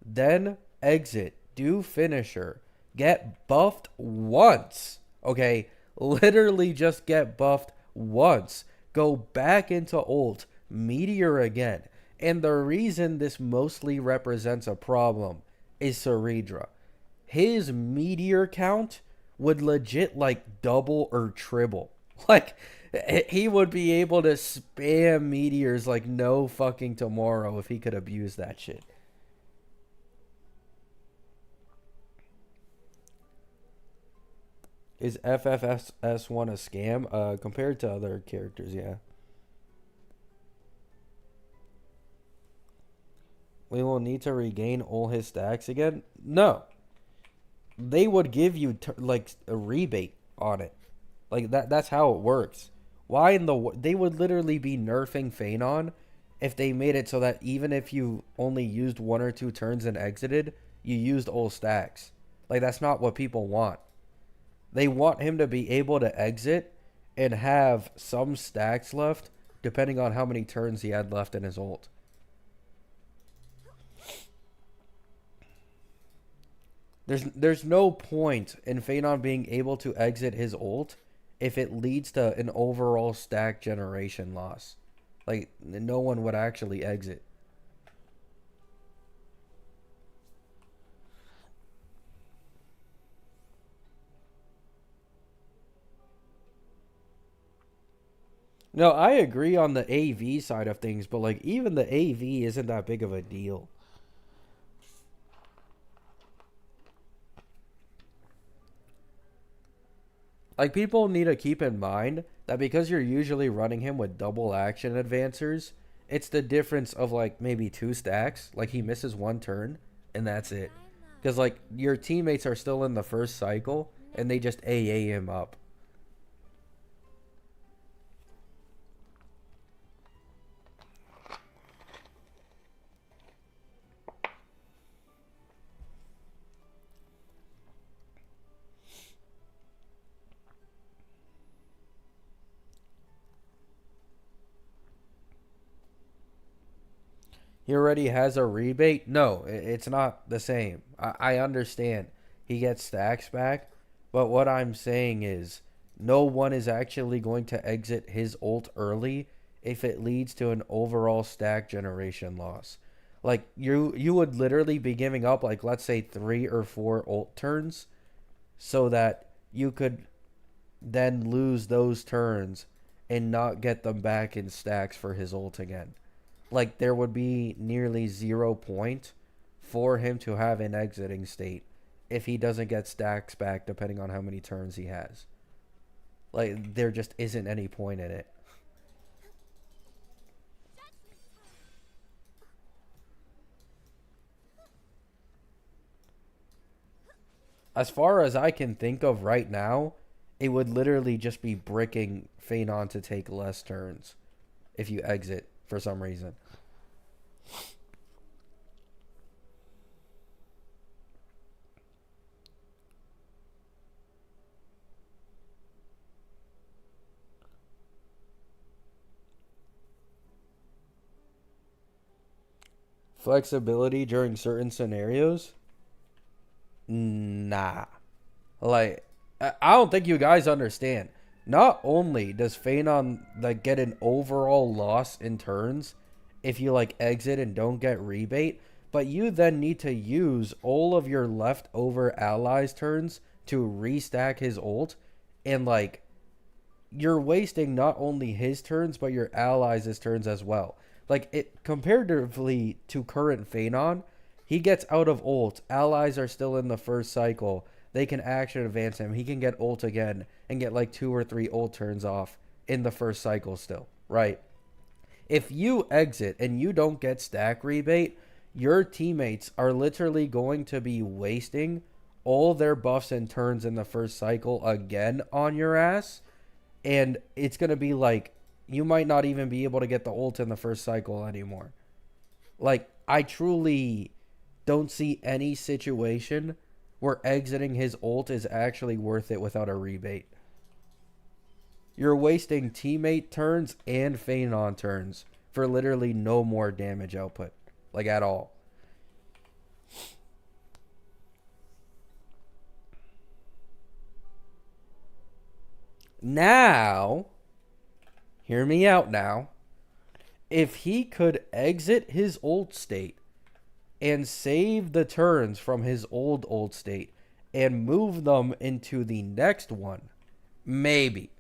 then exit, do finisher, get buffed once. Okay, literally just get buffed once. Go back into ult, meteor again. And the reason this mostly represents a problem is Seridra. His meteor count would legit like double or triple. Like, he would be able to spam meteors like no fucking tomorrow if he could abuse that shit. Is FFS1 a scam? Compared to other characters, yeah. We will need to regain all his stacks again? No. They would give you like a rebate on it. Like that's how it works. Why in the they would literally be nerfing Feyon if they made it so that even if you only used 1 or 2 turns and exited, you used all stacks. Like that's not what people want. They want him to be able to exit and have some stacks left depending on how many turns he had left in his ult. There's no point in Feyon being able to exit his ult if it leads to an overall stack generation loss. Like, no one would actually exit. No, I agree on the AV side of things, but like even the AV isn't that big of a deal. Like, people need to keep in mind that because you're usually running him with double action advancers, it's the difference of like maybe 2 stacks. Like, he misses 1 turn and that's it. Because like your teammates are still in the first cycle and they just AA him up. He already has a rebate. No, it's not the same. I understand he gets stacks back, but what I'm saying is no one is actually going to exit his ult early if it leads to an overall stack generation loss. Like you would literally be giving up like let's say 3 or 4 ult turns so that you could then lose those turns and not get them back in stacks for his ult again. Like there would be nearly 0 point for him to have an exiting state if he doesn't get stacks back depending on how many turns he has. Like there just isn't any point in it. As far as I can think of right now, it would literally just be bricking Feyon to take less turns if you exit for some reason. Flexibility during certain scenarios? Nah. Like, I don't think you guys understand. Not only does Feyon like get an overall loss in turns if you like exit and don't get rebate, but you then need to use all of your leftover allies turns to restack his ult, and like you're wasting not only his turns but your allies' turns as well. Like it comparatively to current Feyon, he gets out of ult. Allies are still in the first cycle. They can action advance him. He can get ult again and get like 2 or 3 ult turns off in the first cycle still, right? If you exit and you don't get stack rebate, your teammates are literally going to be wasting all their buffs and turns in the first cycle again on your ass, and it's going to be like you might not even be able to get the ult in the first cycle anymore. Like I truly don't see any situation where exiting his ult is actually worth it without a rebate. You're wasting teammate turns and Feyon turns for literally no more damage output, like at all. Now, hear me out now. If he could exit his ult state and save the turns from his old ult state and move them into the next one, maybe.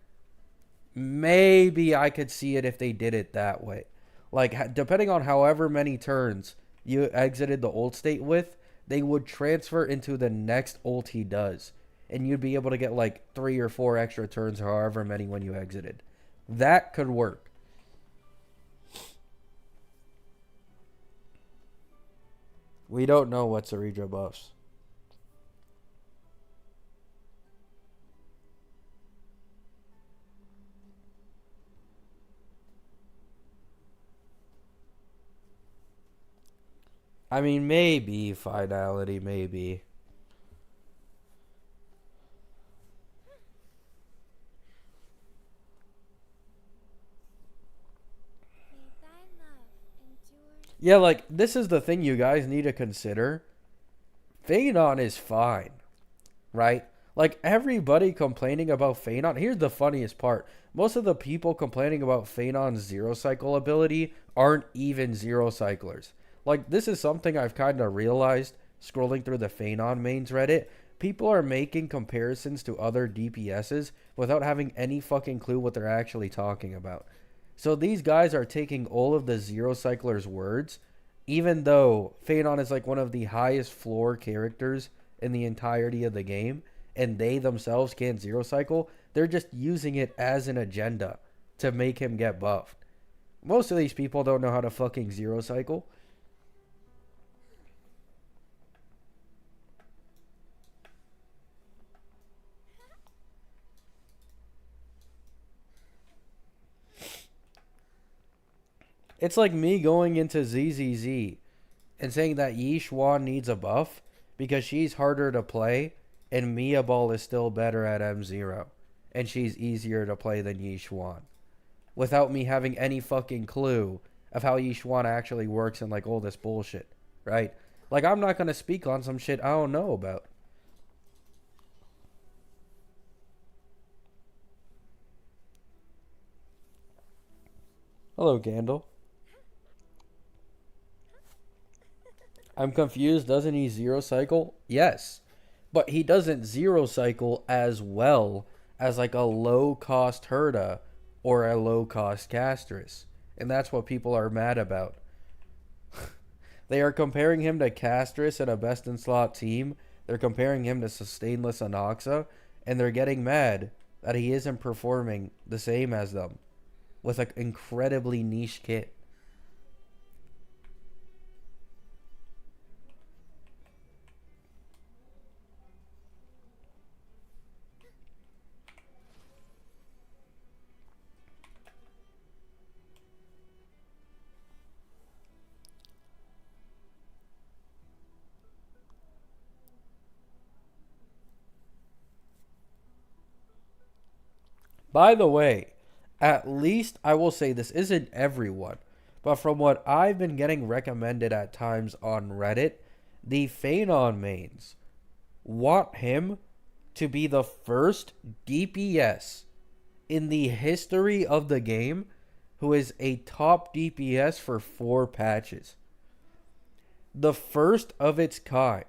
Maybe I could see it if they did it that way. Like, depending on however many turns you exited the ult state with, they would transfer into the next ult he does. And you'd be able to get like 3 or 4 extra turns, however many when you exited. That could work. We don't know what Seridra buffs. I mean, maybe finality, maybe. Yeah, like, this is the thing you guys need to consider. Feyon is fine, right? Like, everybody complaining about Feyon. Here's the funniest part. Most of the people complaining about Feyon's zero cycle ability aren't even zero cyclers. Like, this is something I've kind of realized scrolling through the Feyon mains Reddit. People are making comparisons to other DPSs without having any fucking clue what they're actually talking about. So these guys are taking all of the zero cyclers' words, even though Feyon is like one of the highest floor characters in the entirety of the game, and they themselves can't zero cycle. They're just using it as an agenda to make him get buffed. Most of these people don't know how to fucking zero cycle. It's like me going into ZZZ and saying that Yi Xuan needs a buff because she's harder to play and Mia Ball is still better at M0 and she's easier to play than Yi Xuan, without me having any fucking clue of how Yishuan actually works and like all this bullshit, right? Like, I'm not gonna speak on some shit I don't know about. Hello, Gandalf. I'm confused. Doesn't he zero cycle? Yes. But he doesn't zero cycle as well as like a low cost Herda or a low cost Castris. And that's what people are mad about. They are comparing him to Castris in a best in slot team. They're comparing him to Sustainless Anoxa. And they're getting mad that he isn't performing the same as them with an incredibly niche kit. By the way, at least I will say this isn't everyone, but from what I've been getting recommended at times on Reddit, the Feyon mains want him to be the first DPS in the history of the game who is a top DPS for 4 patches. The first of its kind.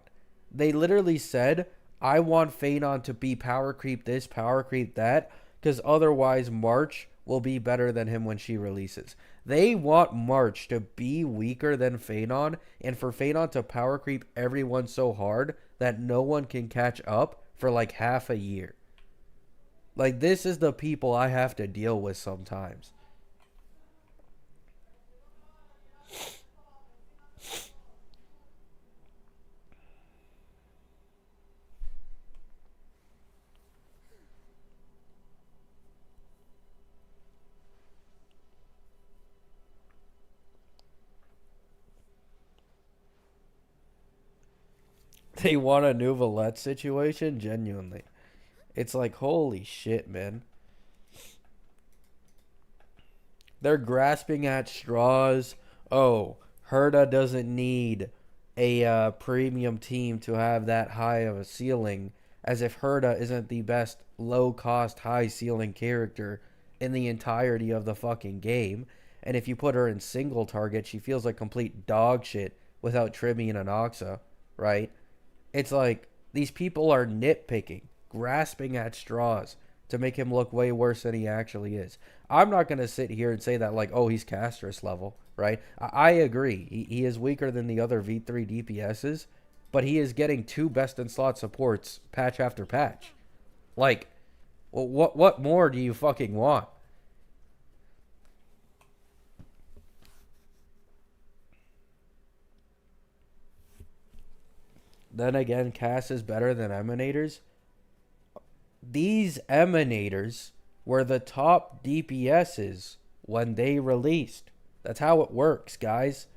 They literally said, I want Feyon to be power creep this, power creep that, because otherwise March will be better than him when she releases. They want March to be weaker than Feyon, and for Feyon to power creep everyone so hard that no one can catch up for like half a year. Like, this is the people I have to deal with sometimes. They want a new Valette situation? Genuinely. It's like, holy shit, man. They're grasping at straws. Oh, Herda doesn't need a premium team to have that high of a ceiling, as if Herda isn't the best low-cost, high-ceiling character in the entirety of the fucking game. And if you put her in single target, she feels like complete dog shit without Tribby and Anoxa, right? It's like these people are nitpicking, grasping at straws to make him look way worse than he actually is. I'm not going to sit here and say that, like, oh, he's Castris level, right? I agree. He is weaker than the other V3 DPSs, but he is getting 2 best in slot supports patch after patch. Like, what more do you fucking want? Then again, Cass is better than Emanators. These Emanators were the top DPSs when they released. That's how it works, guys.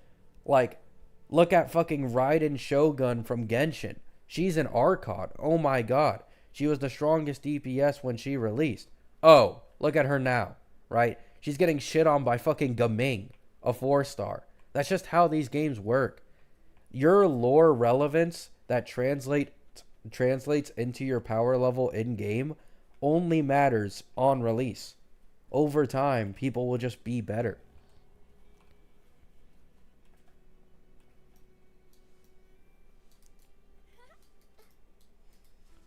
Like, look at fucking Raiden Shogun from Genshin. She's an Archon. Oh my god. She was the strongest DPS when she released. Oh, look at her now, right? She's getting shit on by fucking Gaming, a 4-star. That's just how these games work. Your lore relevance that translates into your power level in game only matters on release. Over time, people will just be better.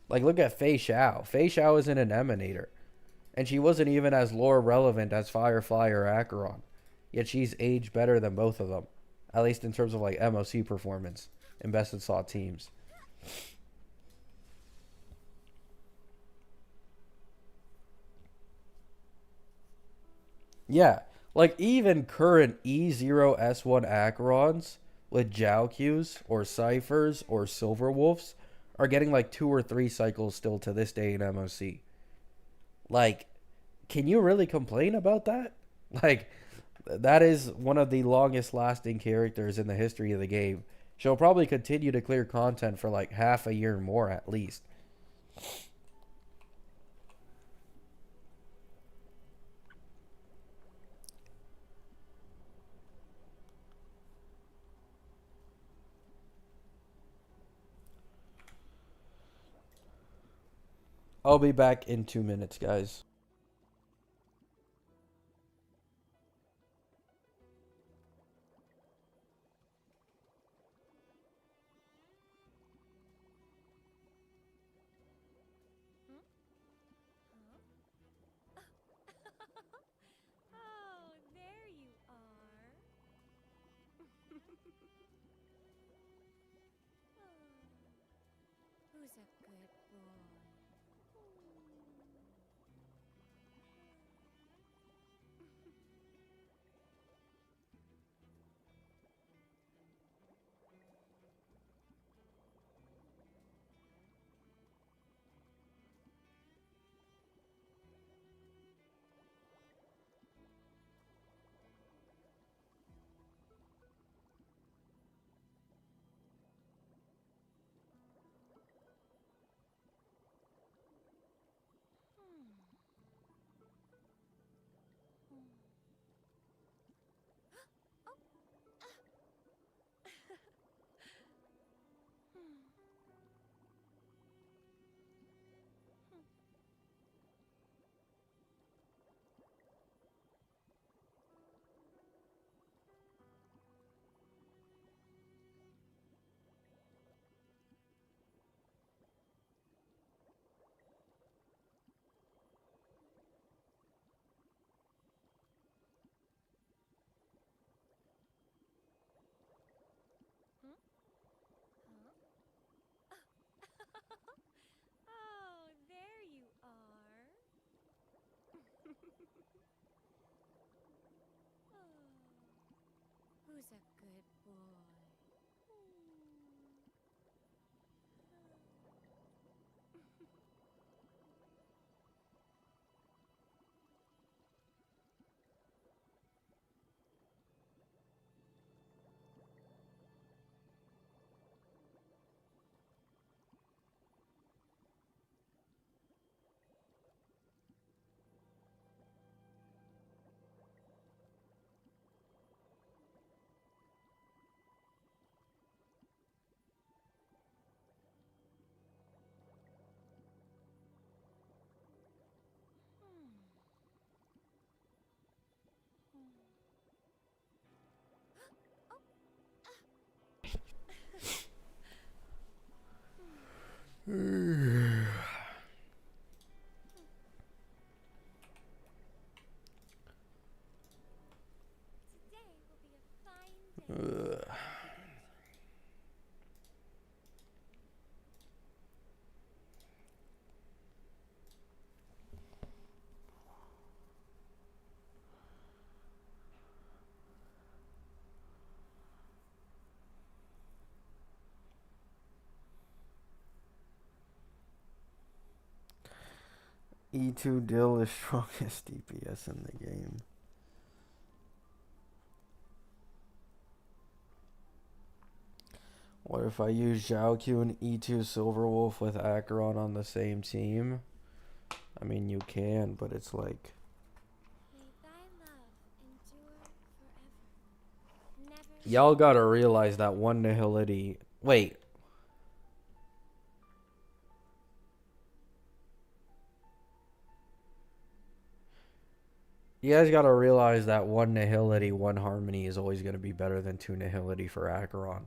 Like, look at Fei Xiao. Fei Xiao isn't an Emanator. And she wasn't even as lore relevant as Firefly or Acheron. Yet she's aged better than both of them. At least in terms of, like, MOC performance in best in slot teams. Yeah, like even current E0S1 Acherons with Jiao Qs or Ciphers or Silver Wolves are getting like 2 or 3 cycles still to this day in MOC. Like, can you really complain about that? Like, that is one of the longest lasting characters in the history of the game. She'll probably continue to clear content for like half a year more at least. I'll be back in 2 minutes, guys. Oh, there you are. Who's a good boy? Oh, there you are. Who's a good boy? Today will be a fine day. E2 Dill is strongest DPS in the game. What if I use Zhaoq and E2 Silverwolf with Acheron on the same team? I mean, you can, but it's like... May thy love endure forever. Never Y'all gotta realize that one nihility... Wait. You guys gotta realize that one nihility, one harmony is always gonna be better than two nihility for Acheron.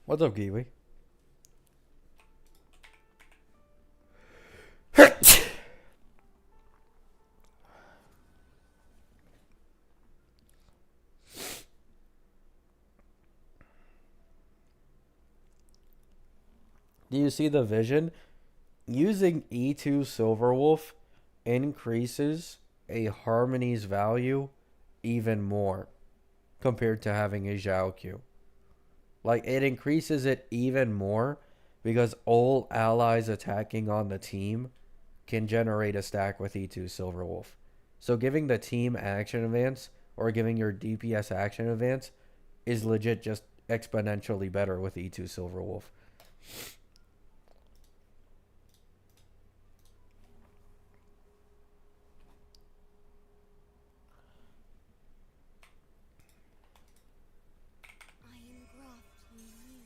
What's up, Kiwi? Do you see the vision? Using E2 Silverwolf increases a harmony's value even more compared to having a Zhaoq. Like, it increases it even more because all allies attacking on the team can generate a stack with E2 Silverwolf. So giving the team action advance or giving your DPS action advance is legit just exponentially better with E2 Silverwolf. I engraft in you.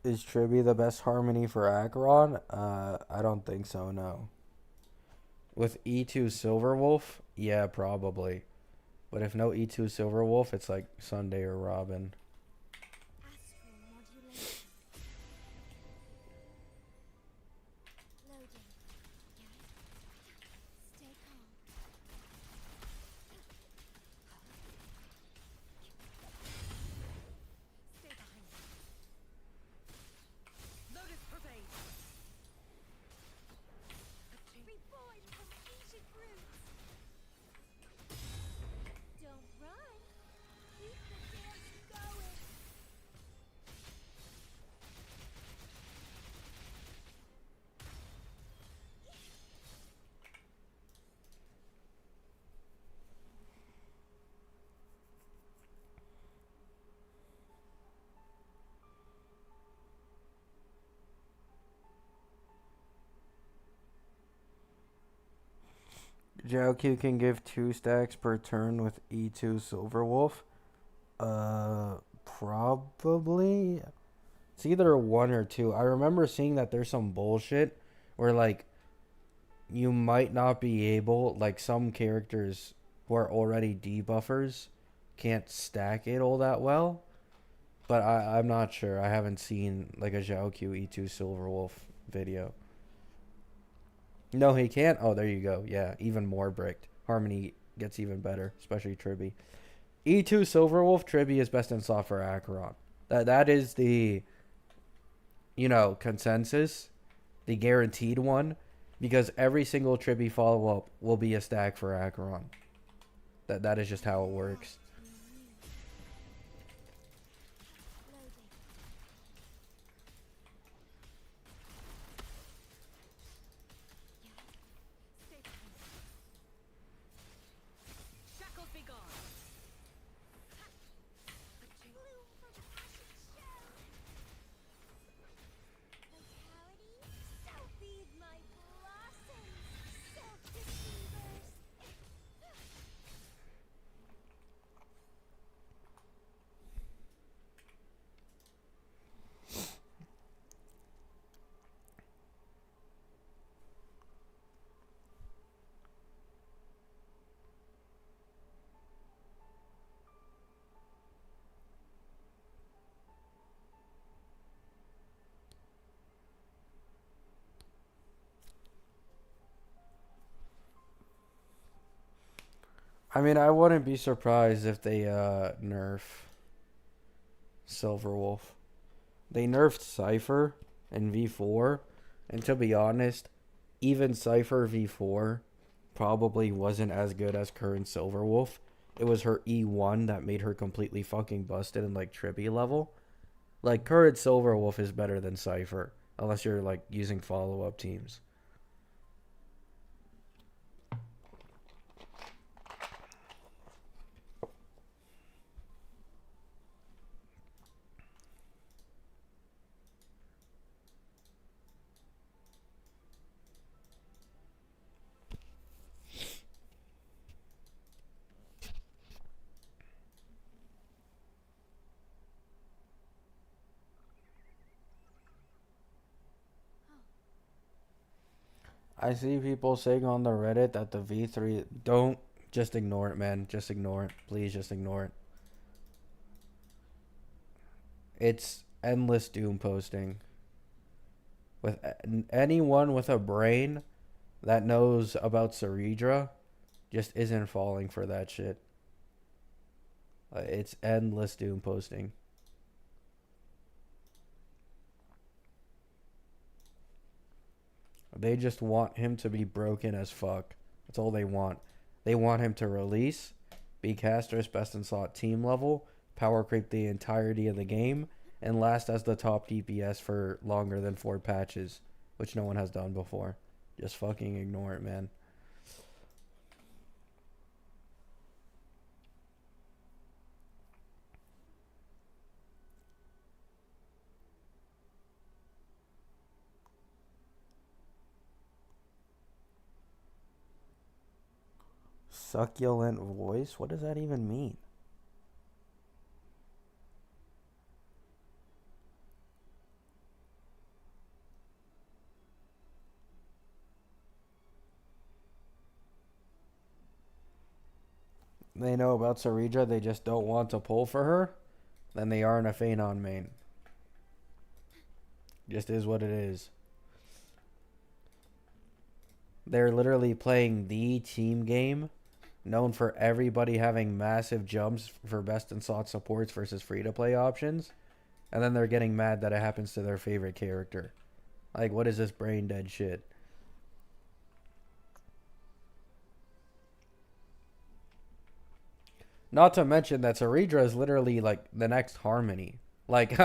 Is Triby the best harmony for Acheron? I don't think so, no. With E2 Silverwolf, yeah, probably. But if no E2 Silverwolf, it's like Sunday or Robin. Astral modulation. Loading. Stay calm. Stay behind me. Lotus pervade. Reborn from ancient roots. Don't run. Keep the dance going. Jiaoqiu can give 2 stacks per turn with E2 Silverwolf. Probably. It's either 1 or 2. I remember seeing that there's some bullshit where, like, you might not be able, like, some characters who are already debuffers can't stack it all that well. But I'm not sure. I haven't seen, like, a Jiaoqiu E2 Silverwolf video. No, he can't? Oh, there you go. Yeah, even more bricked. Harmony gets even better, especially Triby. E2 Silverwolf, Triby is best in slot for Acheron. That is the, consensus, the guaranteed one, because every single Triby follow-up will be a stack for Acheron. That is just how it works. Loading. Stay behind me. Shackles be gone. Bloom from ashen shell. Vitality. So feed my blossoms. Self-deceivers. I mean, I wouldn't be surprised if they nerf Silverwolf. They nerfed Cypher in V4, and to be honest, even Cypher V4 probably wasn't as good as current Silverwolf. It was her E1 that made her completely fucking busted in, like, Trippy level. Like, current Silverwolf is better than Cypher, unless you're, like, using follow-up teams. I see people saying on the Reddit that the V3... Don't... Just ignore it, man. Just ignore it. Please just ignore it. It's endless doom posting. With anyone with a brain that knows about Seridra just isn't falling for that shit. It's endless doom posting. They just want him to be broken as fuck. That's all they want. They want him to release, be caster's best in slot team level, power creep the entirety of the game, and last as the top DPS for longer than 4 patches, which no one has done before. Just fucking ignore it, man. Succulent voice? What does that even mean? they know about Seridra, they just don't want to pull for her, then they aren't a Feyon main. Just is what it is. They're literally playing the team game, known for everybody having massive jumps for best in slot supports versus free-to-play options, and then they're getting mad that it happens to their favorite character. Like, what is this brain dead shit? Not to mention that Seridra is literally like the next Harmony. Like,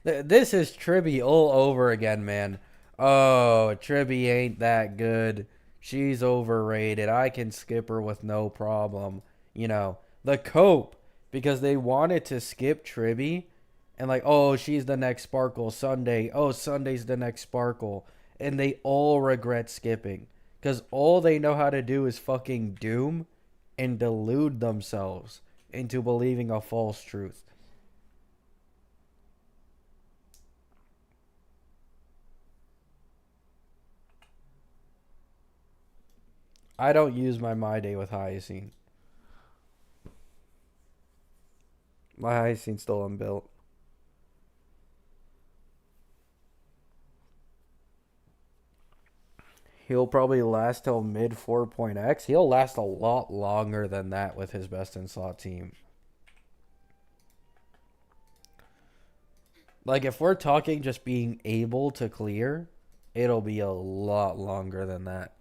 this is Tribby all over again, man. Oh, Tribby ain't that good. She's overrated. I can skip her with no problem. You know, the cope, because they wanted to skip Tribby and like, oh, she's the next Sparkle Sunday. Oh, Sunday's the next Sparkle. And they all regret skipping because all they know how to do is fucking doom and delude themselves into believing a false truth. I don't use my day with Hyacine. My Hyacine's still unbuilt. He'll probably last till mid 4.x. He'll last a lot longer than that with his best in slot team. Like, if we're talking just being able to clear, it'll be a lot longer than that.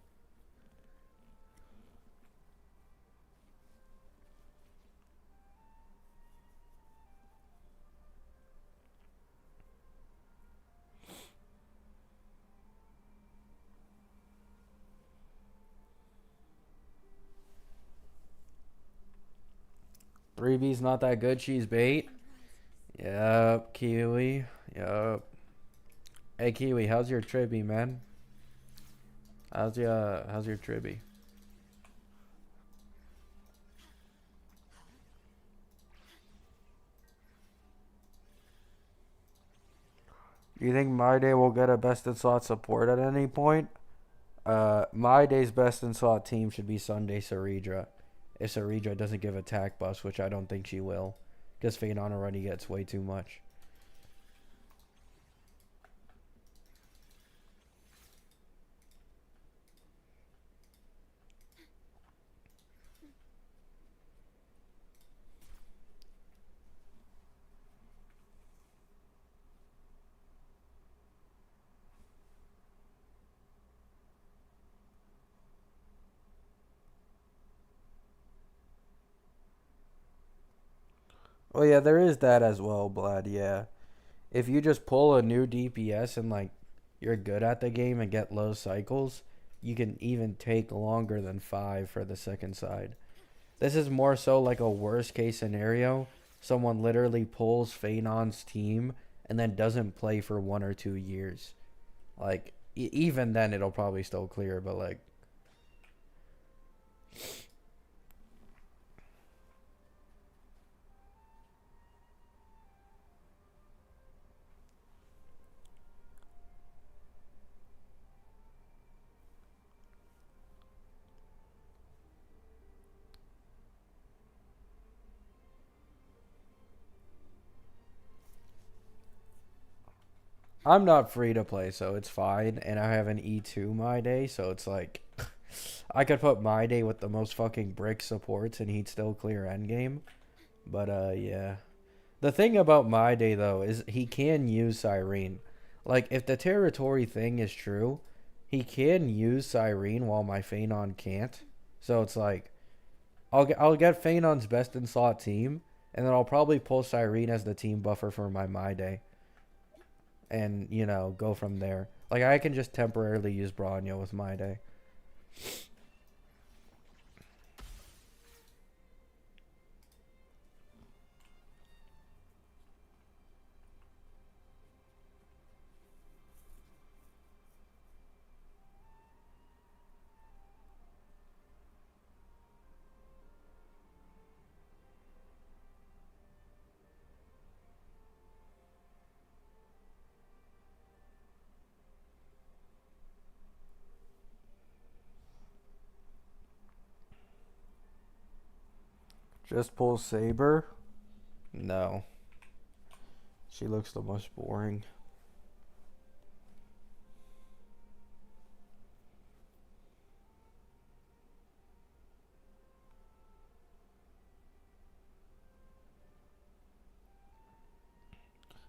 Three B's not that good. She's bait. Yep, Kiwi. Yep. Hey, Kiwi, how's your Tribby, man? How's your Tribby? Do you think My Day will get a best in slot support at any point? My Day's best in slot team should be Sunday Seridra. If Seridra doesn't give attack buffs, which I don't think she will, because Feyon already gets way too much. Oh yeah, there is that as well, Blood. Yeah, if you just pull a new DPS and like you're good at the game and get low cycles, you can even take longer than 5 for the second side. This is more so like a worst case scenario. Someone literally pulls Feyon's team and then doesn't play for 1 or 2 years. Like, even then it'll probably still clear, but like, I'm not free to play, so it's fine. And I have an E2 My Day, so it's like, I could put My Day with the most fucking brick supports and he'd still clear endgame. But, yeah. The thing about My Day, though, is he can use Cyrene. Like, if the territory thing is true, he can use Cyrene while my Feyon can't. So it's like, I'll get Feyon's best in slot team, and then I'll probably pull Cyrene as the team buffer for my Day. And, you know, go from there. Like, I can just temporarily use Branya with My Day. Just pull Saber? No. She looks the most boring.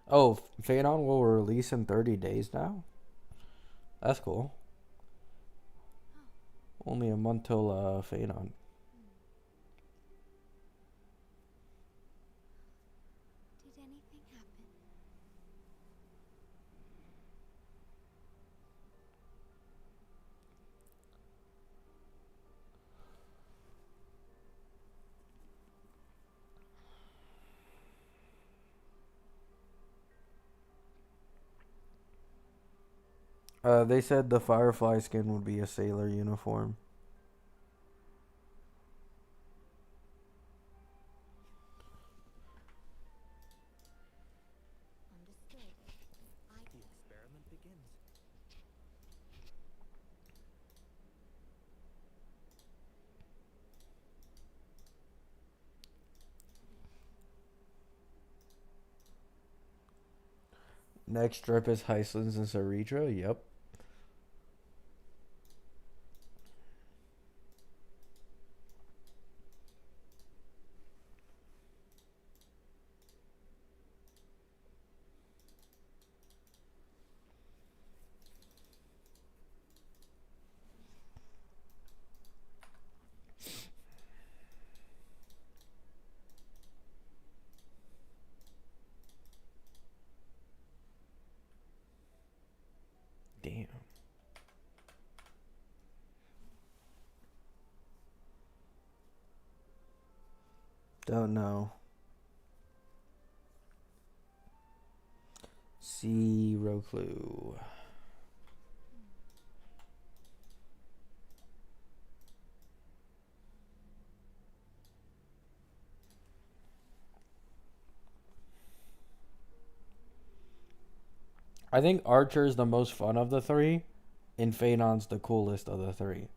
Oh, Feyon will release in 30 days now? That's cool. Only a month till Feyon. Did anything happen? They said the Firefly skin would be a sailor uniform. Understood. The experiment begins. Next strip is Heislands and Seridra. Yep. Damn. Don't know. Zero clue. I think Archer is the most fun of the three, and Phenon's the coolest of the three.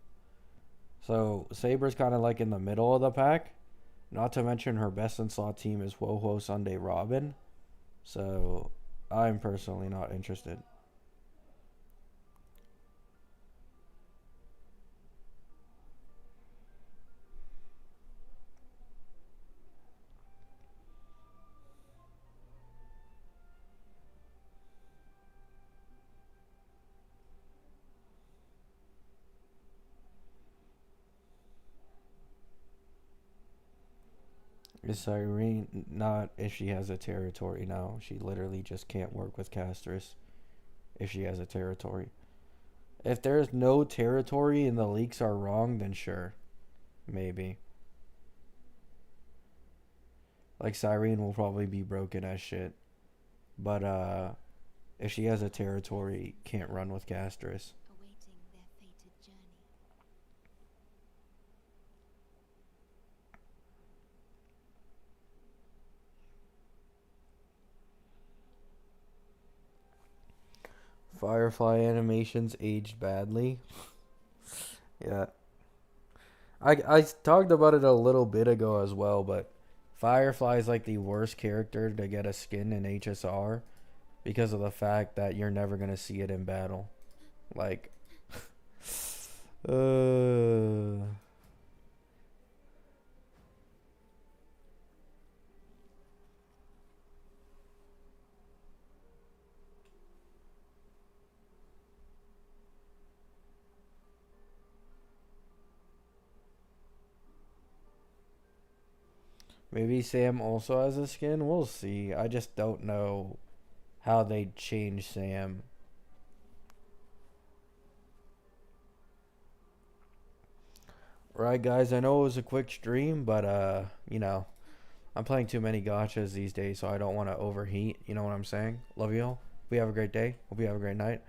So Saber's kind of like in the middle of the pack. Not to mention her best in slot team is Woho Sunday Robin. So I'm personally not interested. Is Irene not if she has a territory now? She literally just can't work with Castris if she has a territory. If there's no territory and the leaks are wrong, then sure. Maybe. Like Cyrene will probably be broken as shit. But if she has a territory, can't run with Castris. Awaiting their fated journey. Firefly animations aged badly. Yeah. I talked about it a little bit ago as well, but Firefly is like the worst character to get a skin in HSR because of the fact that you're never going to see it in battle. Like, uh, maybe Sam also has a skin. We'll see. I just don't know how they change Sam. Right, guys, I know it was a quick stream, but I'm playing too many gachas these days, so I don't want to overheat. You know what I'm saying? Love you all. Hope you have a great day. Hope you have a great night.